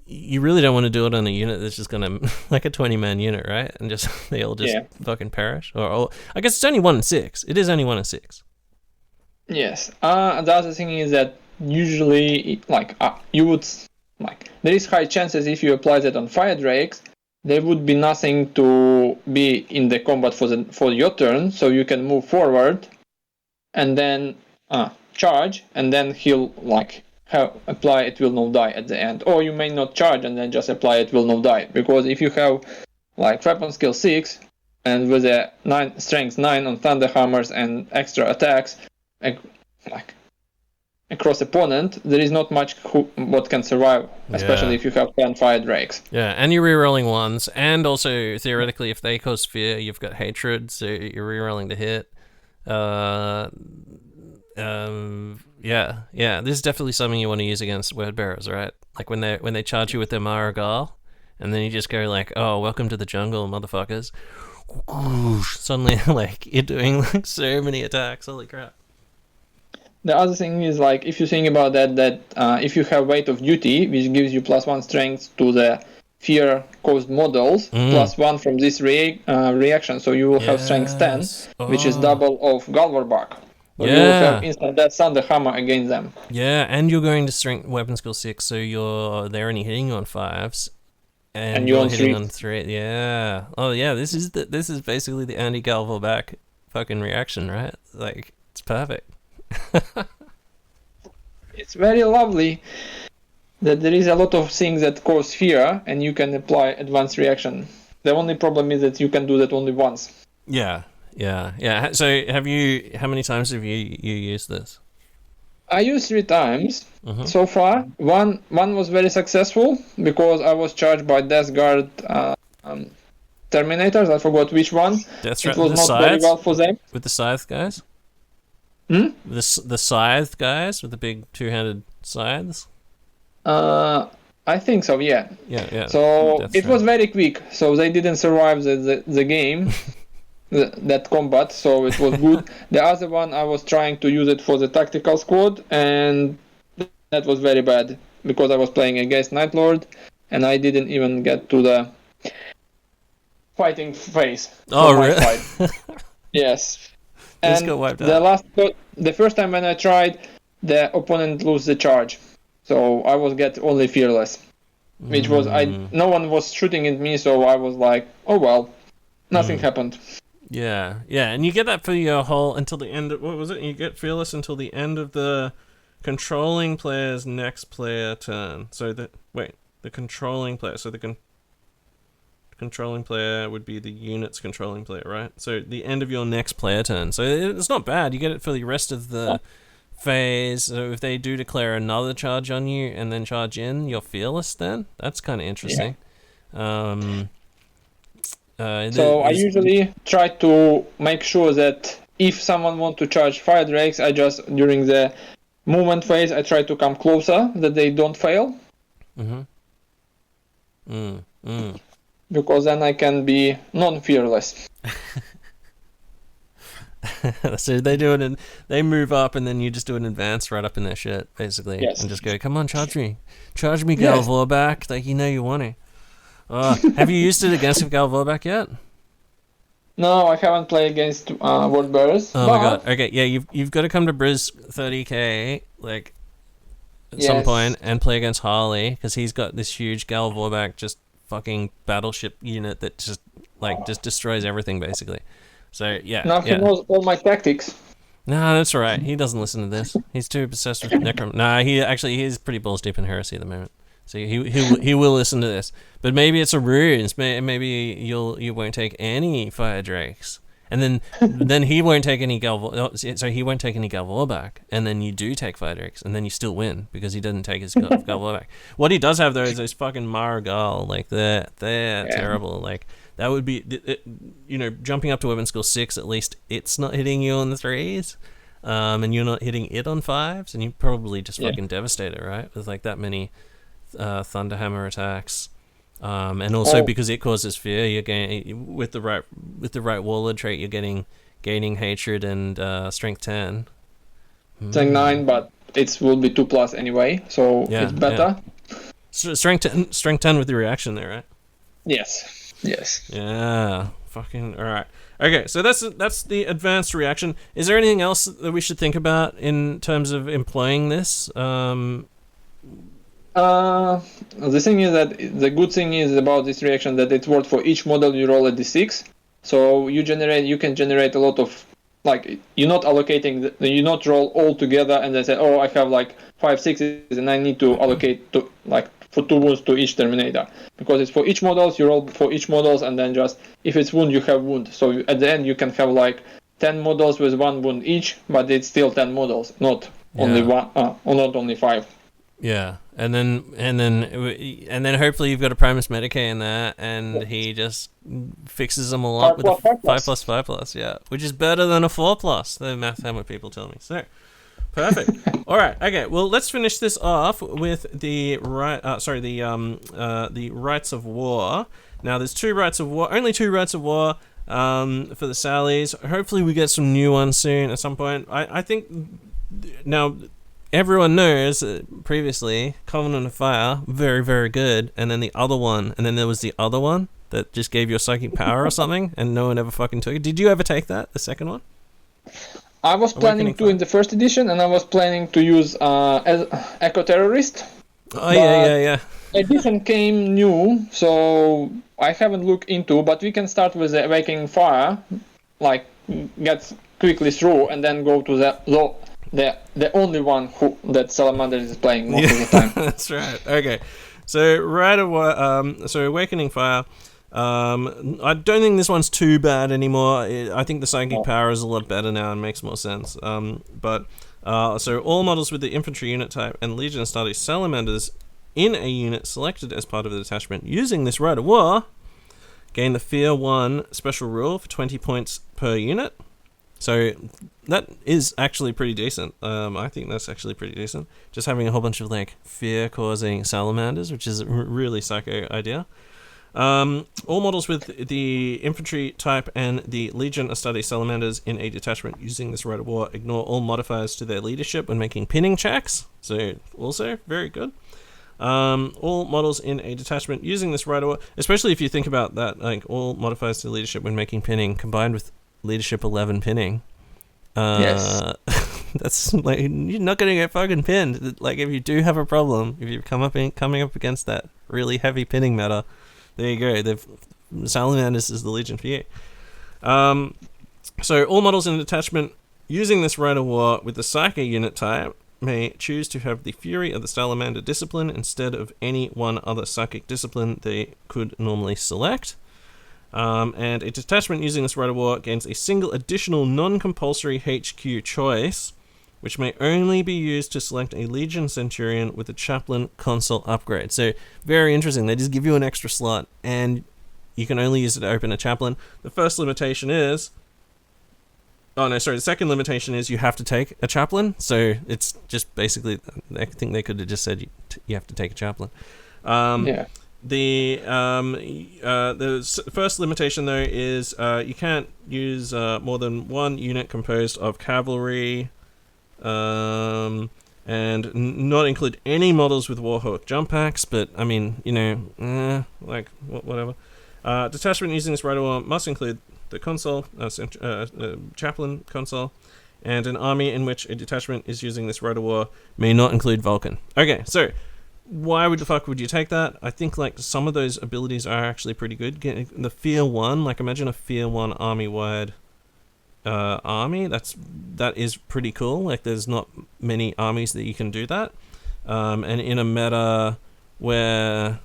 you really don't want to do it on a unit that's just gonna, like a 20-man unit, right? And they all fucking perish. Or I guess it's only 1 in 6. It is only 1 in 6. Yes. The other thing is that usually, you would. There is high chances if you apply that on Firedrakes, there would be nothing to be in the combat for your turn, so you can move forward and then charge, and then he'll apply It Will Not Die at the end. Or you may not charge and then just apply It Will Not Die, because if you have weapon skill 6 and with a strength 9 on Thunderhammers and extra attacks, across opponent, there is not much what can survive, especially if you have 10 Firedrakes. Yeah, and you're rerolling ones, and also theoretically, if they cause fear, you've got hatred, so you're rerolling to hit. Yeah. This is definitely something you want to use against word bearers, right? Like when they charge you with their Maragal, and then you just go like, "Oh, welcome to the jungle, motherfuckers!" Suddenly, like you're doing like so many attacks. Holy crap! The other thing is, like, if you think about that if you have Weight of Duty, which gives you +1 strength to the fear-caused models, +1 from this reaction, so you will have strength 10, which is double of Galvorback. So you will have instant death Thunder Hammer against them. Yeah, and you're going to strength weapon skill 6, so they're only hitting you on 5s. And you're hitting on 3. Yeah. Oh yeah, this is basically the anti-Galvorback fucking reaction, right? Like, it's perfect. It's very lovely that there is a lot of things that cause fear and you can apply advanced reaction. The only problem is that you can do that only once. Yeah. So how many times have you used this? I used 3 times so far. One was very successful because I was charged by Death Guard Terminators. I forgot which one. It was not very well for them. With the scythe guys? The scythe guys with the big 2-handed scythes? I think so, yeah. Yeah. So it was very quick, so they didn't survive the game, that combat, so it was good. The other one, I was trying to use it for the tactical squad, and that was very bad, because I was playing against Night Lord, and I didn't even get to the fighting phase. Oh, really? Yes. And got wiped out. The first time when I tried, the opponent lose the charge, so I was only fearless, which was no one was shooting at me, so I was like, oh well, nothing happened. Yeah, and you get that for your whole until the end of, what was it? You get fearless until the end of the controlling player's next player turn. So the controlling player. So the controlling player would be the unit's controlling player, right? So the end of your next player turn. So it's not bad. You get it for the rest of the phase. So if they do declare another charge on you and then charge in, you're fearless then. That's kind of interesting. Yeah. So I usually try to make sure that if someone wants to charge Firedrakes, I just, during the movement phase, I try to come closer, that they don't fail. Because then I can be non-fearless. So they do it, and they move up, and then you just do an advance right up in their shit, basically, and just go, "Come on, charge me, Galvorback!" Like you know you want to. Have you used it against Galvorback yet? No, I haven't played against Word Bearers. Oh my god! Okay, yeah, you've got to come to Briz 30k like at some point and play against Harley, because he's got this huge Galvorback just fucking battleship unit that just destroys everything basically. So yeah. Now he knows all my tactics. No, that's all right. He doesn't listen to this. He's too obsessed with Necrom. Nah, he's pretty balls deep in heresy at the moment. So he will listen to this. But maybe it's a ruse. Maybe you won't take any Firedrakes, and then he won't take any so he won't take any Galvorback, and then you do take Firedrakes, and then you still win because he didn't take his Galvorback. What he does have though is those fucking Maragal, like they're terrible. Like that would be, jumping up to weapon skill 6, at least it's not hitting you on the 3s, and you're not hitting it on 5s, and you probably just fucking devastate it, right? With like that many Thunderhammer attacks, and also because it causes fear, you're getting with the right warlord trait, you're gaining hatred and strength 10. Strength 9, but it will be 2+ anyway, so it's better. So strength 10 with the reaction there, right? Yes. Yeah. Fucking all right. Okay, so that's the advanced reaction. Is there anything else that we should think about in terms of employing this? The thing is that the good thing is about this reaction that it's worth for each model you roll a d6. So you can generate a lot of, like, you're not allocating, you not roll all together and then say, oh, I have like 5 6s and I need to allocate to like for 2 wounds to each Terminator, because it's for each models, you roll for each models, and then just if it's wound, you have wound. So at the end you can have like 10 models with 1 wound each, but it's still 10 models, not only one, or not only 5. Yeah, and then hopefully you've got a Primus Medicae in there, and he just fixes them all up with a 5+5+, yeah, which is better than a 4+. The math hammer people tell me. So, perfect. All right, okay. Well, let's finish this off with the rights of war. Now, there's 2 rights of war, only 2 rights of war for the Sallies. Hopefully, we get some new ones soon at some point. I think now. Everyone knows previously, Covenant of Fire, very, very good. And then the other one, and then there was the other one that just gave you a psychic power or something, and no one ever fucking took it. Did you ever take that, the second one? I was planning to in the first edition, and I was planning to use as Eco-Terrorist. Oh, yeah. Edition came new, so I haven't looked into, but we can start with the Awakening Fire, like, get quickly through, and then go to the only one that Salamanders is playing most of the time. That's right. Okay, so Awakening Fire. I don't think this one's too bad anymore. I think the psychic power is a lot better now and makes more sense. So all models with the infantry unit type and Legion Astartes Salamanders in a unit selected as part of the detachment using this Rite of War gain the Fear 1 special rule for 20 points per unit. So that is actually pretty decent. I think that's actually pretty decent. Just having a whole bunch of like fear-causing salamanders, which is a really psycho idea. All models with the infantry type and the Legion Astartes Salamanders in a detachment using this Rite of War ignore all modifiers to their leadership when making pinning checks. So also very good. All models in a detachment using this Rite of War, especially if you think about that, like all modifiers to leadership when making pinning combined with Leadership 11 pinning. Yes. That's like you're not gonna get fucking pinned. Like if you do have a problem, if you coming up against that really heavy pinning meta, there you go. The Salamanders is the Legion for you. So all models in a detachment using this Rite of War with the Psyche unit type may choose to have the Fury of the Salamander discipline instead of any one other psychic discipline they could normally select. And a detachment using this Rite of War gains a single additional non-compulsory HQ choice, which may only be used to select a Legion Centurion with a Chaplain console upgrade. So, very interesting. They just give you an extra slot, and you can only use it to open a Chaplain. The first limitation is... the second limitation is you have to take a Chaplain. So, it's just basically... I think they could have just said you have to take a Chaplain. Yeah. The first limitation though is you can't use more than one unit composed of cavalry, and not include any models with Warhawk jump packs. But I mean, whatever. Detachment using this Rite of War must include the console, Chaplain console, and an army in which a detachment is using this Rite of War may not include Vulkan. Okay, so. Why the fuck would you take that? I think like some of those abilities are actually pretty good. The Fear 1, like imagine a Fear 1 army-wide army. That is pretty cool. Like there's not many armies that you can do that. And in a meta where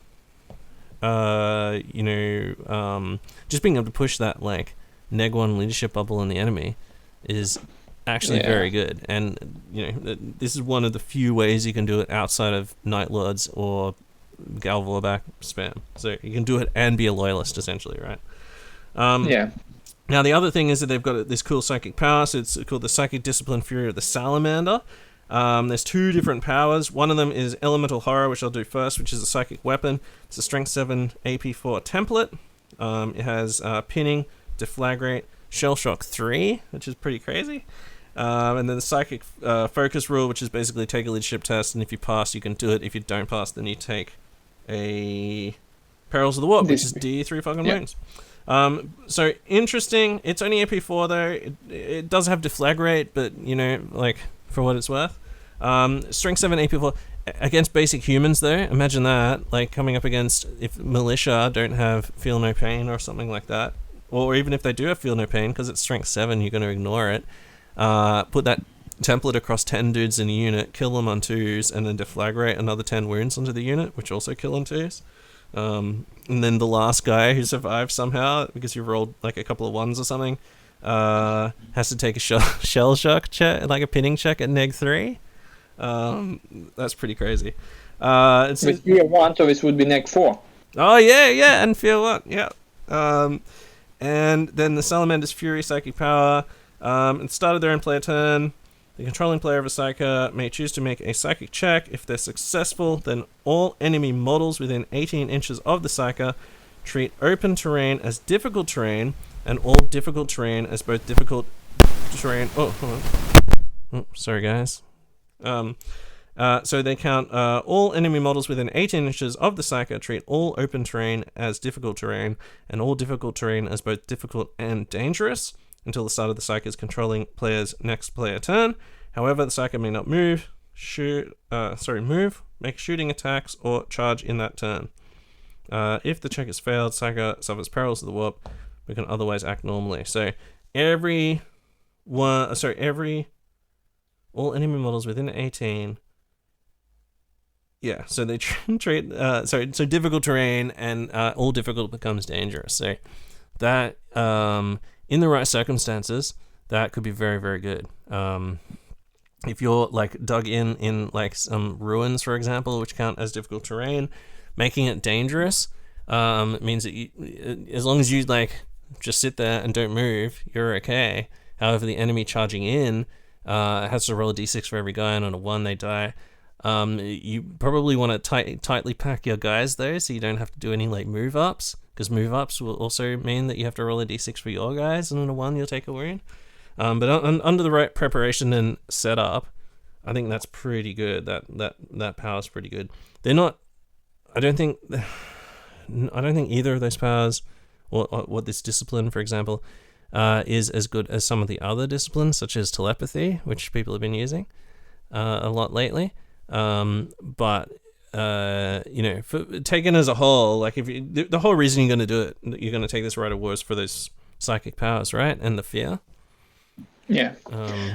just being able to push that like neg 1 leadership bubble on the enemy is actually very good, and this is one of the few ways you can do it outside of Night Lords or Galvorback spam. So you can do it and be a loyalist essentially, right? Now the other thing is that they've got this cool psychic power. So it's called the Psychic Discipline Fury of the Salamander. There's 2 different powers. One of them is Elemental Horror, which I'll do first, which is a psychic weapon. It's a Strength 7 AP4 template. It has pinning, deflagrate, shell shock 3, which is pretty crazy. And then the Psychic Focus rule, which is basically take a leadership test, and if you pass, you can do it. If you don't pass, then you take a Perils of the Warp, which is D3 fucking wounds. So interesting. It's only AP4 though. It does have deflagrate, but like for what it's worth. Strength 7 AP4 against basic humans though. Imagine that, like coming up against if militia don't have Feel No Pain or something like that, or even if they do have Feel No Pain, because it's Strength 7, you're going to ignore it. Put that template across 10 dudes in a unit, kill them on 2s, and then deflagrate another 10 wounds onto the unit, which also kill on 2s. And then the last guy who survives somehow, because you rolled like a couple of 1s or something, has to take a shell shock check, like a pinning check at neg 3. That's pretty crazy. With Fear 1, so it would be Neg 4. Oh, yeah, and Fear 1, yeah. And then the Salamander's Fury Psychic Power. At the start of their end player turn, the controlling player of a Psyker may choose to make a Psychic check. If they're successful, then all enemy models within 18 inches of the Psyker treat open terrain as difficult terrain, and all difficult terrain as both difficult terrain... Oh, hold on. Oh, sorry, guys. So they count all enemy models within 18 inches of the Psyker treat all open terrain as difficult terrain, and all difficult terrain as both difficult and dangerous, until the start of the Psyker's controlling player's next player turn. However, the Psyker may not move, make shooting attacks, or charge in that turn. If the check is failed, Psyker suffers perils of the warp, but can otherwise act normally. So all enemy models within 18. Yeah, so they treat so difficult terrain, and all difficult becomes dangerous. So that in the right circumstances, that could be very, very good. If you're like dug in like some ruins, for example, which count as difficult terrain, making it dangerous means that you, as long as you like just sit there and don't move, you're okay. However, the enemy charging in has to roll a d6 for every guy, and on a 1 they die. You probably want to tightly pack your guys though, so you don't have to do any like move ups, because move ups will also mean that you have to roll a d6 for your guys, and on a 1 you'll take a wound. But under the right preparation and setup, I think that's pretty good. That power's pretty good. They're not. I don't think either of those powers, or this discipline, for example, is as good as some of the other disciplines, such as telepathy, which people have been using a lot lately. But for taken as a whole, like if you, the whole reason you're going to do it, you're going to take this Rite of War is for those psychic powers, right? And the fear. Yeah.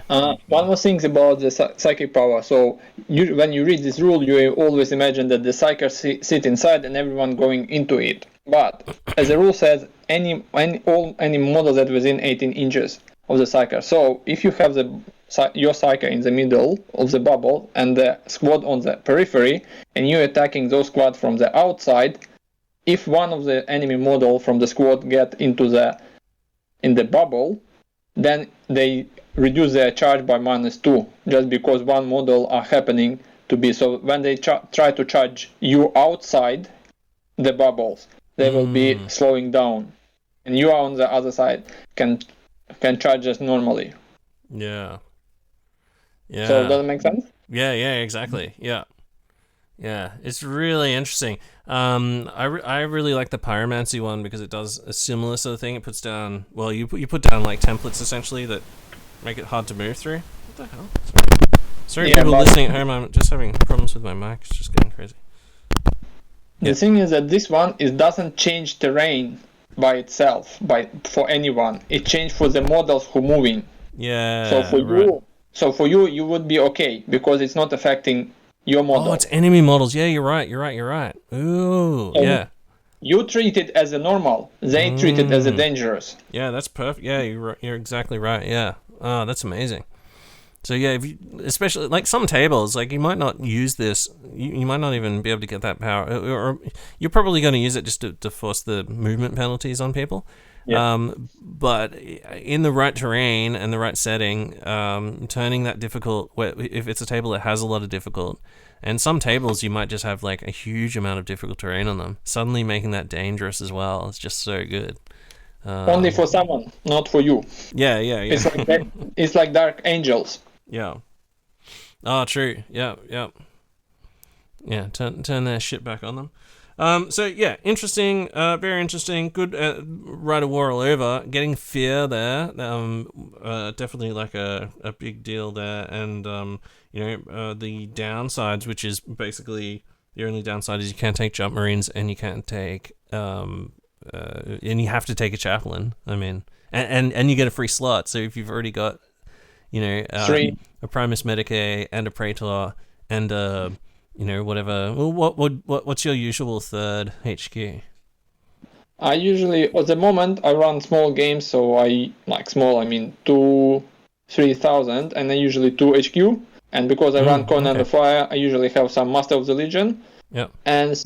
One more thing about the psychic power. So when you read this rule, you always imagine that the psykers sit inside and everyone going into it. But as the rule says, any model that within 18 inches of the psyker. So if you have your psyker in the middle of the bubble and the squad on the periphery, and you're attacking those squad from the outside, if one of the enemy model from the squad get in the bubble, then they reduce their charge by -2, just because one model are happening to be. So when they try to charge you outside the bubbles, they will be slowing down, and you are on the other side can charge us normally. Yeah. So does it make sense? Yeah, exactly. Yeah, it's really interesting. I really like the pyromancy one because it does a similar sort of thing. It puts down, well, you put down like templates essentially that make it hard to move through. What the hell? Sorry, people listening at home. I'm just having problems with my mic. It's just getting crazy. The thing is that this one doesn't change terrain by itself for anyone. It changes for the models who moving. Yeah. So for you, you would be okay because it's not affecting your model. Oh, it's enemy models. Yeah, you're right. Ooh, and yeah. You treat it as a normal. They treat it as a dangerous. Yeah, that's perfect. Yeah, you're exactly right. Yeah. Oh, that's amazing. So yeah, if you, especially like some tables, like you might not use this. You might not even be able to get that power, or you're probably going to use it just to force the movement penalties on people. Yeah. But in the right terrain and the right setting, turning that difficult, if it's a table that has a lot of difficult, and some tables you might just have like a huge amount of difficult terrain on them, suddenly making that dangerous as well. It's just so good. Only for someone, not for you. Yeah. It's like Dark Angels. Yeah. Oh, true. Yeah. Yeah, turn their shit back on them. So yeah, interesting, very interesting. Good Rite of War all over. Getting fear there, definitely like a big deal there. And the downsides, which is basically the only downside, is you can't take jump marines and you can't take and you have to take a chaplain. I mean, and you get a free slot. So if you've already got a Primus Medicae and a Praetor and whatever. Well, what's your usual third HQ? I usually, at the moment, I run small games, so I like small. I mean 2,000-3,000, and I usually 2 HQ. And because I run Conan the okay. Fire, I usually have some Master of the Legion Yep. and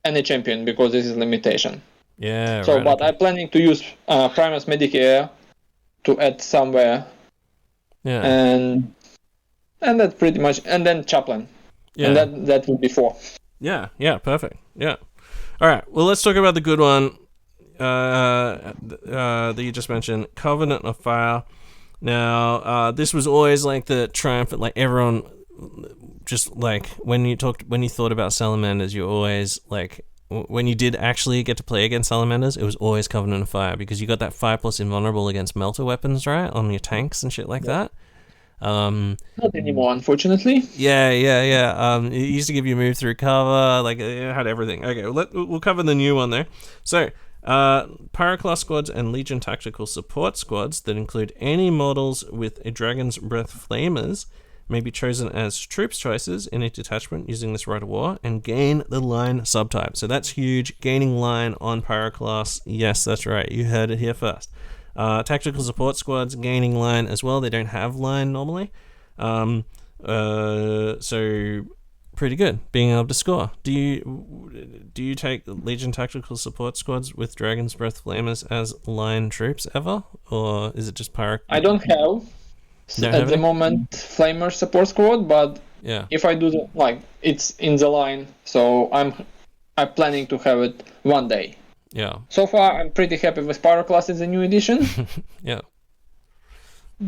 any champion, because this is limitation. Yeah, So, right. but Okay. I'm planning to use Primus Medicare to add somewhere, Yeah. and that's pretty much, and then Chaplain, Yeah. and that will be 4. Yeah, perfect. Yeah. All right. Well, let's talk about the good one that you just mentioned, Covenant of Fire. Now, this was always like the triumphant, like everyone, just like when you thought about Salamanders, you always like when you did actually get to play against Salamanders, it was always Covenant of Fire because you got that 5+ invulnerable against melter weapons, right, on your tanks and shit like that. Not anymore, unfortunately. Yeah. It used to give you move through cover, like it had everything. Okay, we'll cover the new one there. So, Pyroclast squads and Legion tactical support squads that include any models with a Dragon's Breath Flamers may be chosen as troops choices in a detachment using this Rite of War and gain the line subtype. So that's huge. Gaining line on Pyroclast. Yes, that's right. You heard it here first. Tactical support squads gaining line as well. They don't have line normally. So pretty good being able to score. Do you take Legion tactical support squads with Dragon's Breath Flamers as line troops ever, or is it just Pyro? I don't have at the moment Flamer support squad, but yeah, if I do it's in the line, so I'm planning to have it one day. Yeah. So far, I'm pretty happy with Pyroclast in the new edition. Yeah.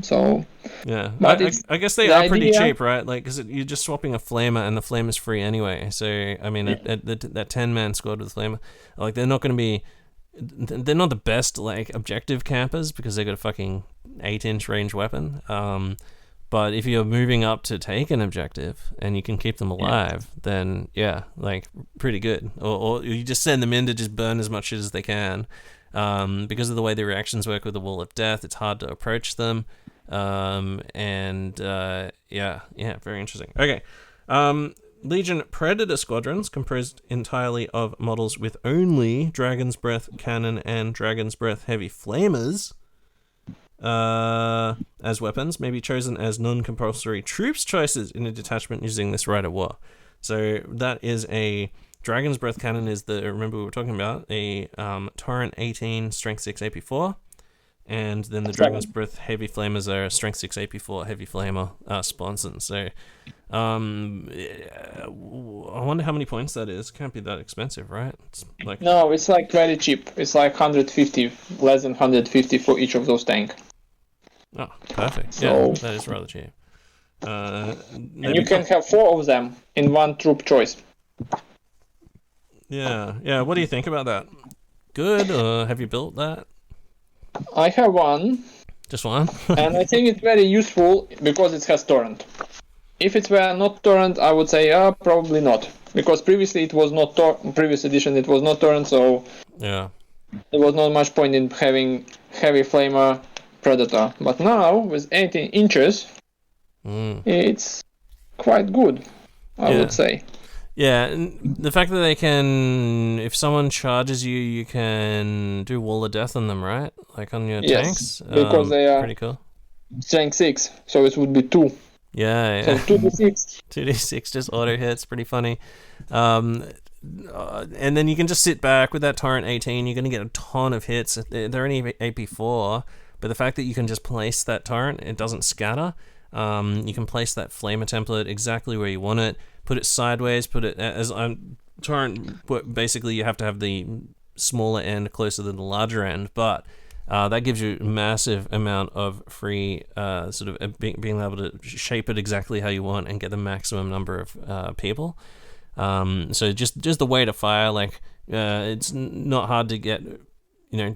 So. Yeah, but I guess they are pretty cheap, right? Like, because you're just swapping a flamer, and the flamer's free anyway. So, I mean, that 10-man squad with flamer, like, they're not going to be. They're not the best like objective campers because they got a fucking 8-inch range weapon. But if you're moving up to take an objective and you can keep them alive, then yeah, like pretty good. Or you just send them in to just burn as much shit as they can. Because of the way the reactions work with the Wall of Death, it's hard to approach them. Yeah, very interesting. Okay. Legion Predator squadrons composed entirely of models with only Dragon's Breath cannon and Dragon's Breath heavy flamers as weapons may be chosen as non-compulsory troops choices in a detachment using this Rite of War. So that is a Dragon's Breath cannon is remember we were talking about a Torrent 18 Strength 6 AP4, and then the Dragon's Breath heavy flamers are Strength 6 AP4 heavy flamer sponson. So I wonder how many points that is. Can't be that expensive, right? No, it's like very cheap. It's like 150, less than 150 for each of those tanks. Oh, perfect. So, yeah, that is rather cheap. And you can have 4 of them in one troop choice. Yeah. What do you think about that? Good, or have you built that? I have one. Just one? And I think it's very useful because it has torrent. If it were not torrent, I would say probably not, because previously it was not previous edition it was not torrent, so yeah, there was not much point in having heavy flamer predator. But now with 18 inches, it's quite good, I would say. Yeah, and the fact that they can, if someone charges you, you can do Wall of Death on them, right? Like on your tanks. Because they are pretty cool. Strength 6, so it would be 2. Yeah. So 2d6. 2d6 just auto hits, pretty funny. And then you can just sit back with that Torrent 18. You're going to get a ton of hits. They're only AP4, but the fact that you can just place that Torrent, it doesn't scatter. You can place that Flamer template exactly where you want it. Put it sideways. Put it as Torrent. Basically, you have to have the smaller end closer to the larger end, but that gives you a massive amount of free sort of being able to shape it exactly how you want and get the maximum number of people. So just the way to fire, like it's not hard to get.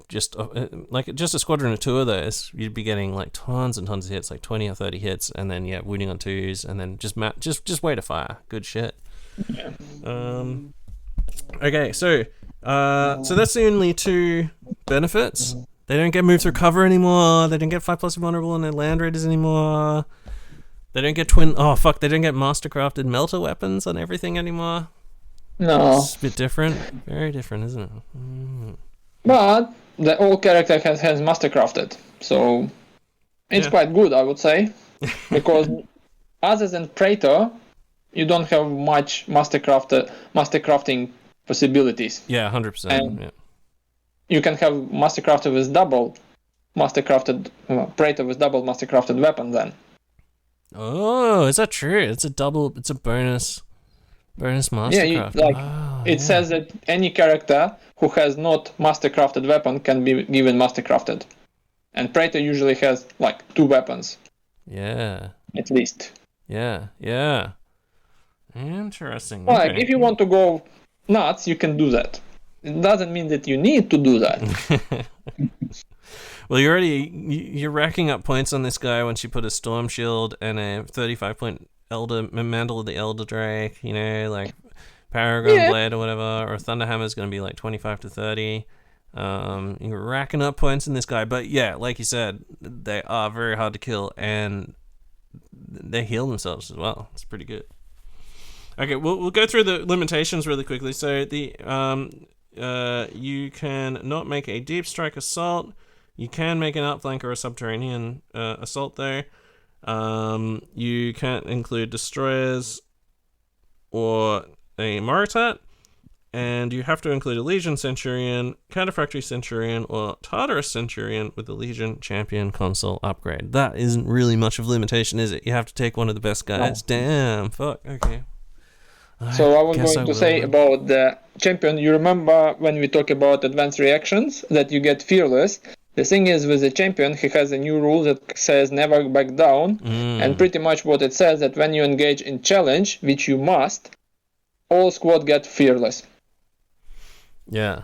Just a squadron of 2 of those, you'd be getting like tons and tons of hits, like 20 or 30 hits, and then wounding on 2s, and then just way to fire. Good shit. Yeah. Okay, so that's the only 2 benefits. They don't get moved through cover anymore. They don't get 5+ vulnerable on their land raiders anymore. They don't get they don't get mastercrafted melter weapons on everything anymore. No. It's a bit different. Very different, isn't it? But the old character has mastercrafted, so it's quite good, I would say, because other than Praetor, you don't have much mastercrafting possibilities. Yeah, 100%. And yeah. you can have mastercrafted with double mastercrafted Praetor with double mastercrafted weapon then. Oh, is that true? It's a bonus mastercraft. It says that any character who has not mastercrafted weapon can be given mastercrafted. And Praetor usually has like 2 weapons. Yeah. At least. Yeah. Interesting. Like, Okay. if you want to go nuts, you can do that. It doesn't mean that you need to do that. Well, you're racking up points on this guy once you put a Storm Shield and a 35-point Mantle of the Elder Drake, like Paragon Blade or whatever, or Thunderhammer is going to be like 25 to 30. You're racking up points in this guy, but yeah, like you said, they are very hard to kill, and they heal themselves as well. It's pretty good. Okay, we'll go through the limitations really quickly. So the you can not make a deep strike assault. You can make an outflank or a subterranean assault though. You can't include destroyers or a Moritat, and you have to include a Legion Centurion, Counterfactory Centurion, or Tartarus Centurion with the Legion Champion console upgrade. That isn't really much of limitation, is it? You have to take one of the best guys. No. Damn, fuck, okay. So I was going to say about the champion, you remember when we talk about advanced reactions, that you get fearless. The thing is, with the champion, he has a new rule that says never back down, and pretty much what it says that when you engage in challenge, which you must, all squad get fearless. Yeah.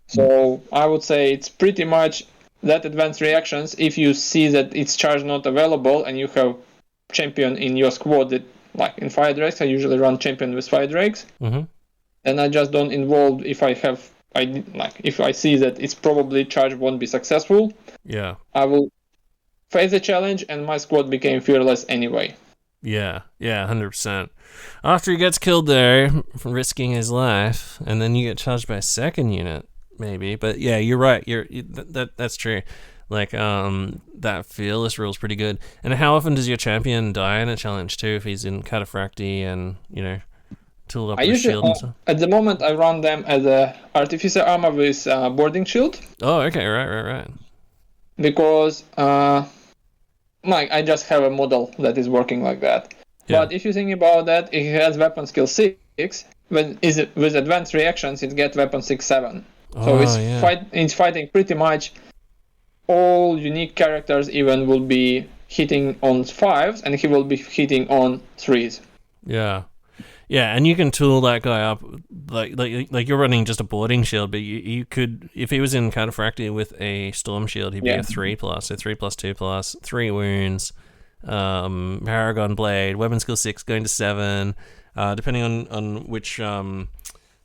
So I would say it's pretty much that advanced reactions. If you see that it's charge not available and you have champion in your squad, that like in Firedrakes, I usually run champion with Firedrakes, and I just don't involve if if I see that it's probably charge won't be successful. Yeah. I will face the challenge, and my squad became fearless anyway. Yeah, 100%. After he gets killed there, risking his life, and then you get charged by a second unit, maybe. But yeah, you're right. That's true. Like, that fearless rule is pretty good. And how often does your champion die in a challenge too, if he's in Cataphracti and, tooled up with shield and stuff? At the moment, I run them as a Artificer armor with boarding shield. Oh, okay, right. Because, I just have a model that is working like that. Yeah. But if you think about that, it has weapon skill 6. With advanced reactions, it gets weapon 6-7. So it's fighting pretty much all unique characters. Even will be hitting on 5s, and he will be hitting on 3s. Yeah, and you can tool that guy up like you're running just a boarding shield, but you could, if he was in Cataphracti with a Storm Shield, he'd be a 3+, so 3+2+, 3 wounds, Paragon Blade, weapon skill 6 going to 7, depending on which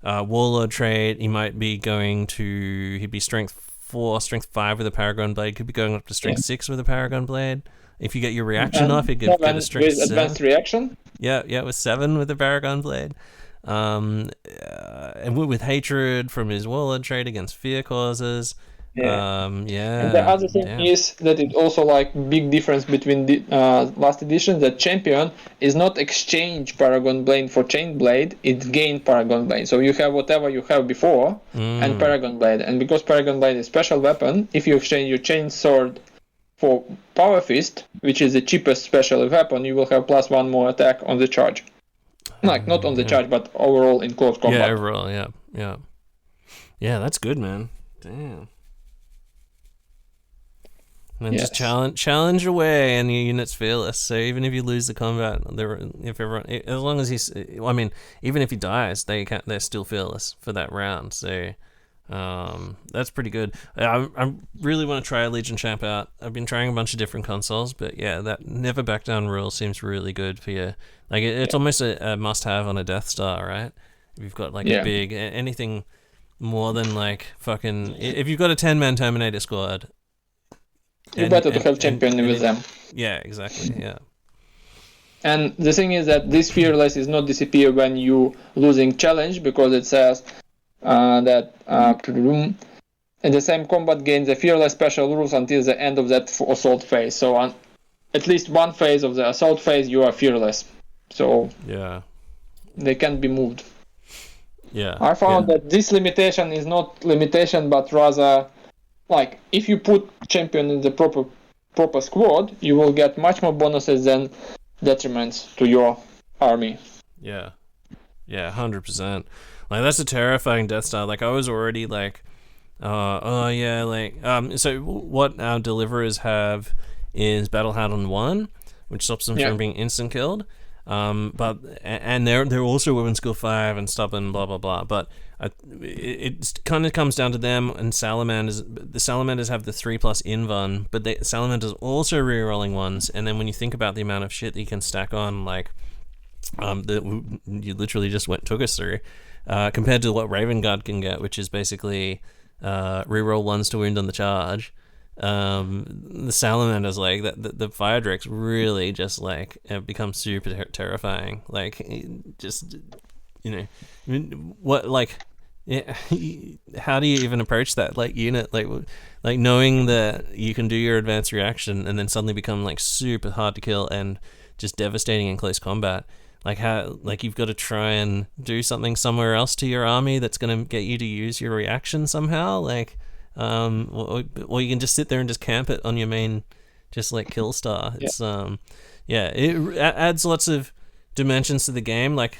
Warlord trait, he might be going to, he'd be strength 4, strength 5 with a Paragon Blade, could be going up to strength 6 with a Paragon Blade. If you get your reaction off, you could get a strength with 7. Advanced reaction? Yeah, with 7 with the Paragon Blade. And with Hatred from his Warlord trait against Fear Causes. And the other thing is that it also big difference between the last edition, that champion is not exchange Paragon Blade for Chain Blade, it's gain Paragon Blade. So you have whatever you have before and Paragon Blade. And because Paragon Blade is special weapon, if you exchange your Chain Sword for Power Fist, which is the cheapest special weapon, you will have +1 more attack on the charge. Not on the charge, but overall in close combat. Yeah, overall, yeah. Yeah, that's good, man. Damn. And just challenge away, and your unit's fearless. So even if you lose the combat, as long as even if he dies, they're still fearless for that round. So that's pretty good. I really want to try a Legion champ out. I've been trying a bunch of different consoles, but yeah, that never back down rule seems really good for you. It's almost a must-have on a Death Star, right? If you've got a big anything more than fucking, if you've got a 10-man Terminator squad. You better to have champion with them. Yeah, exactly. Yeah. And the thing is that this fearless is not disappear when you losing challenge, because it says that in the same combat gains the fearless special rules until the end of that assault phase. So at least one phase of the assault phase, you are fearless. So Yeah. they can't be moved. Yeah. I found that this limitation is not limitation, but rather, like, if you put champion in the proper squad, you will get much more bonuses than detriments to your army. Yeah. Yeah, 100%. Like, that's a terrifying death star. Like, I was already like, so what our deliverers have is Battle Hardened 1, which stops them from being instant killed. But they're also Weapon Skill 5 and Stubborn, blah blah blah. But it kind of comes down to them and Salamanders. The Salamanders have the 3+ invuln, but the Salamanders also rerolling ones. And then when you think about the amount of shit that you can stack on, like that you literally just took us through, compared to what Raven Guard can get, which is basically reroll ones to wound on the charge. The Salamanders, like the Firedrakes, really just like have become super terrifying. Like, just, you know, what, like, yeah, how do you even approach that like unit, like knowing that you can do your advanced reaction and then suddenly become like super hard to kill and just devastating in close combat. Like, how, like, you've got to try and do something somewhere else to your army that's going to get you to use your reaction somehow, like, or you can just sit there and just camp it on your main, just like kill star. It's it adds lots of dimensions to the game. Like,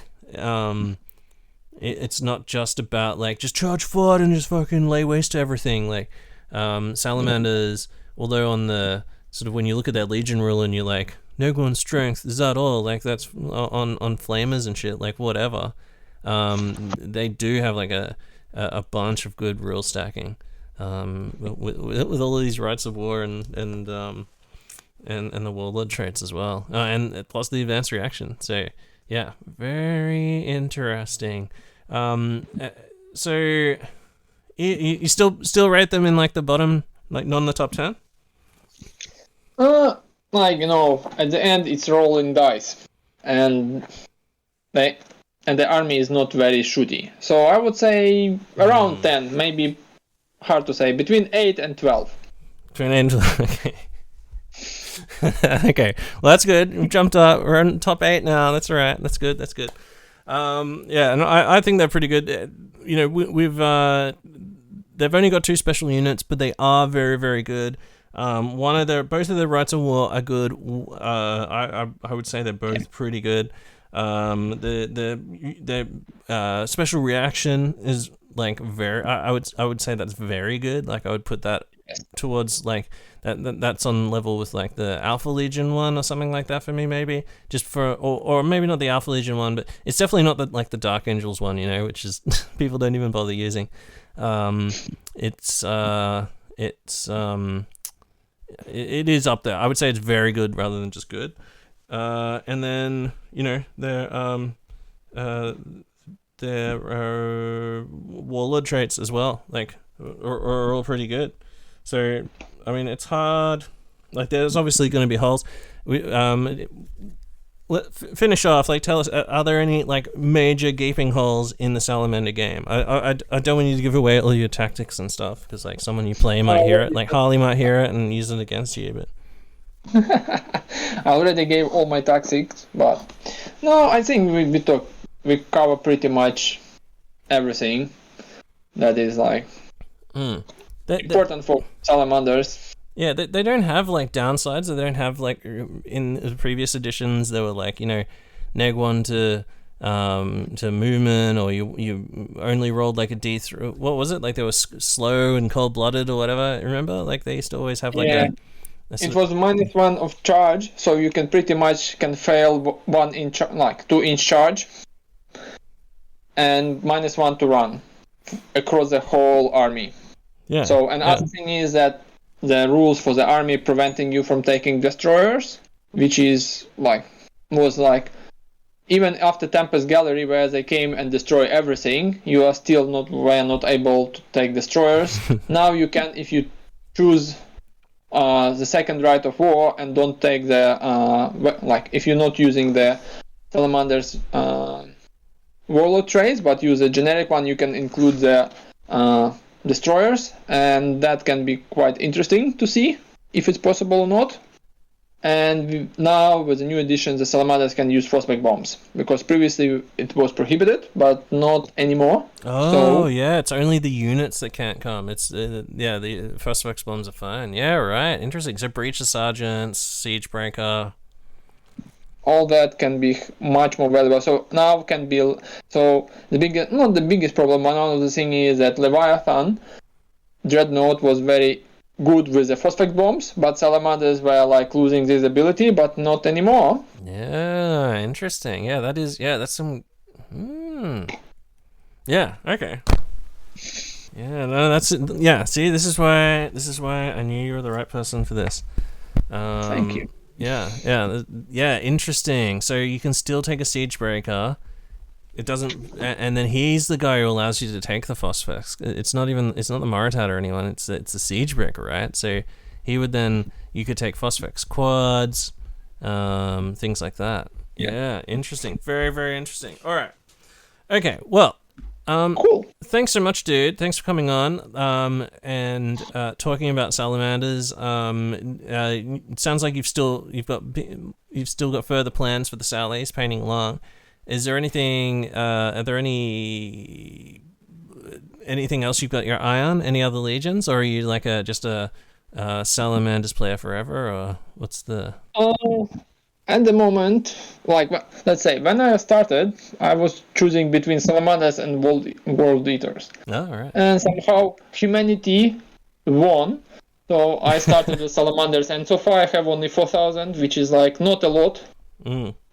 it's not just about like just charge forward and just fucking lay waste to everything. Like, Salamanders, although on the sort of, when you look at that Legion rule and you're like, Negron strength, is that all? Like, that's on flamers and shit, like, whatever. They do have like a bunch of good rule stacking. With all of these rights of war and the warlord traits as well, and plus the advanced reaction. So yeah, very interesting. So you still rate them in like the bottom, like not in the top 10? Like, you know, at the end it's rolling dice, and the army is not very shooty. So I would say around 10, maybe. Hard to say, between 8 and 12. Between 8 and 12, okay. Okay, well, that's good. We've jumped up. We're in top 8 now. That's all right. That's good. Yeah, and I think they're pretty good. You know, we've they've only got 2 special units, but they are very, very good. Both of their rights of war are good. I would say they're both pretty good. The special reaction is like very. I would say that's very good. Like, I would put that towards like that's on level with like the Alpha Legion one or something like that for me, maybe. Just for or maybe not the Alpha Legion one, but it's definitely not the Dark Angels one, you know, which is people don't even bother using. It is up there. I would say it's very good rather than just good. And then, you know, their warlord traits as well, like, are all pretty good. So, I mean, it's hard. Like, there's obviously going to be holes. Finish off. Like, tell us, are there any like major gaping holes in the Salamander game? I don't want you to give away all your tactics and stuff, because like someone you play might hear it. Like Harley might hear it and use it against you, but. I already gave all my tactics, but no, I think we cover pretty much everything that is like important for Salamanders. Yeah, they don't have like downsides. They don't have like in the previous editions there were like, you know, neg 1 to movement, or you only rolled like a D3. What was it? Like they were slow and cold blooded or whatever. Remember? Like they used to always have like it was -1 of charge, so you can pretty much fail 1 inch, like 2 inch charge, and -1 to run across the whole army. Yeah. So another thing is that the rules for the army preventing you from taking destroyers, which was like even after Tempest Gallery, where they came and destroy everything, you are still were not able to take destroyers. Now you can, if you choose the second right of war and don't take the like if you're not using the Salamanders warlord traits but use a generic one, you can include the destroyers, and that can be quite interesting to see if it's possible or not. And now with the new edition, the Salamanders can use frostbite bombs, because previously it was prohibited, but not anymore. Oh, yeah, it's only the units that can't come. It's the frostbite bombs are fine. Yeah, right. Interesting. So breach the sergeants, siegebreaker. All that can be much more valuable. So now can be not the biggest problem. One of the thing is that Leviathan Dreadnought was very good with the frostbite bombs, but Salamanders were like losing this ability, but not anymore. Yeah, interesting. Yeah, that's some. Yeah. Okay. Yeah. No, that's it. Yeah. See, this is why I knew you were the right person for this. Thank you. Yeah. Interesting. So you can still take a siegebreaker. It doesn't, and then he's the guy who allows you to take the phosphex. It's not the Moritat or anyone. It's the siegebreaker, right? So he would then, you could take phosphex quads, things like that. Yeah, interesting. Very, very interesting. All right. Okay. Well, cool. Thanks so much, dude. Thanks for coming on. And talking about salamanders. It sounds like you've still got further plans for the Sallies painting along. Is there anything? Are there anything else you've got your eye on? Any other legions, or are you like just a Salamanders player forever, or what's the? At the moment, like let's say when I started, I was choosing between Salamanders and World Eaters. Oh, all right. And somehow humanity won, so I started with Salamanders, and so far I have only 4,000, which is like not a lot.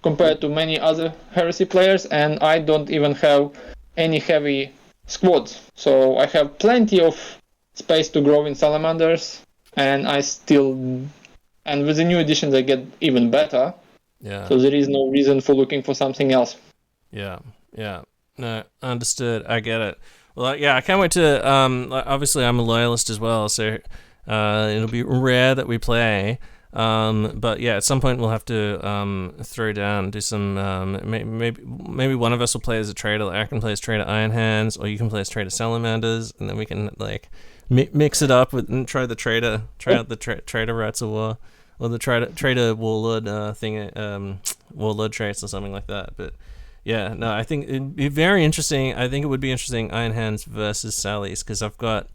Compared to many other heresy players, and I don't even have any heavy squads. So I have plenty of space to grow in Salamanders, and and with the new editions I get even better. Yeah. So there is no reason for looking for something else. Yeah. No, understood. I get it. Well, yeah, I can't wait to. Obviously, I'm a loyalist as well, so it'll be rare that we play. But yeah, at some point we'll have to throw down, do some. Maybe one of us will play as a trader. Like I can play as trader Iron Hands, or you can play as trader Salamanders, and then we can like mix it up with and try out the trader Rights of War, or the trader Warlord thing, Warlord traits or something like that. But yeah, no, I think it'd be very interesting. I think it would be interesting Iron Hands versus Sallies, because I've got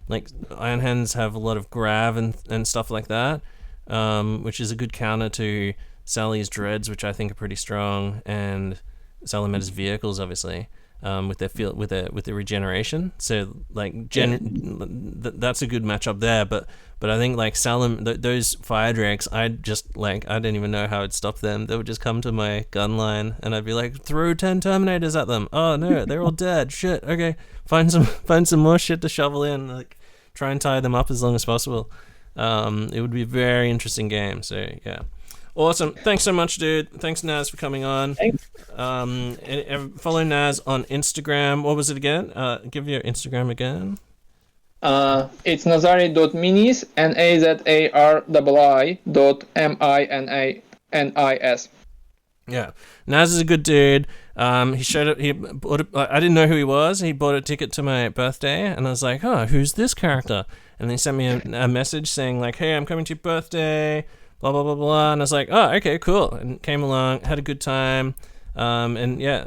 like Iron Hands have a lot of grav and stuff like that. Which is a good counter to Sally's dreads, which I think are pretty strong, and Salamander's vehicles, obviously, with their regeneration. So like that's a good matchup there. But I think like those Firedrakes, I didn't even know how I'd stop them. They would just come to my gun line, and I'd be like, throw 10 Terminators at them. Oh no, they're all dead. Shit. Okay, find some more shit to shovel in. Like try and tie them up as long as possible. It would be a very interesting game. So yeah, awesome. Thanks so much, dude. Thanks, Naz, for coming on. Thanks. Follow Naz on Instagram. What was it again? Give your Instagram again. It's nazari.minis, nazari.minis. Yeah, Naz is a good dude. He showed up. I didn't know who he was. He bought a ticket to my birthday, and I was like, "Oh, who's this character?" And he sent me a message saying like, "Hey, I'm coming to your birthday, blah blah blah blah." And I was like, "Oh, okay, cool." And came along, had a good time, and yeah,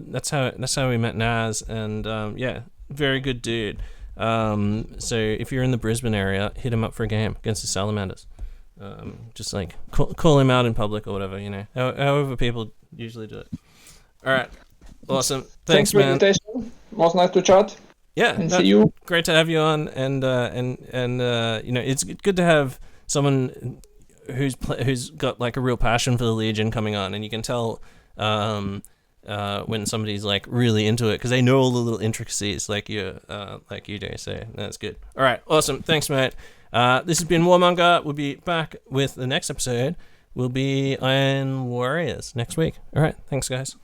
that's how we met Naz, and yeah, very good dude. So if you're in the Brisbane area, hit him up for a game against the Salamanders. Just like call him out in public or whatever, you know. However people usually do it. All right, awesome. Thanks, man. For the invitation. It was nice to chat. Yeah, and see you. Great to have you on, and you know, it's good to have someone who's got like a real passion for the Legion coming on, and you can tell when somebody's like really into it because they know all the little intricacies like you do. So that's good. All right, awesome. Thanks, mate. This has been Warmonger. We'll be back with the next episode. Will be Iron Warriors next week. All right, thanks, guys.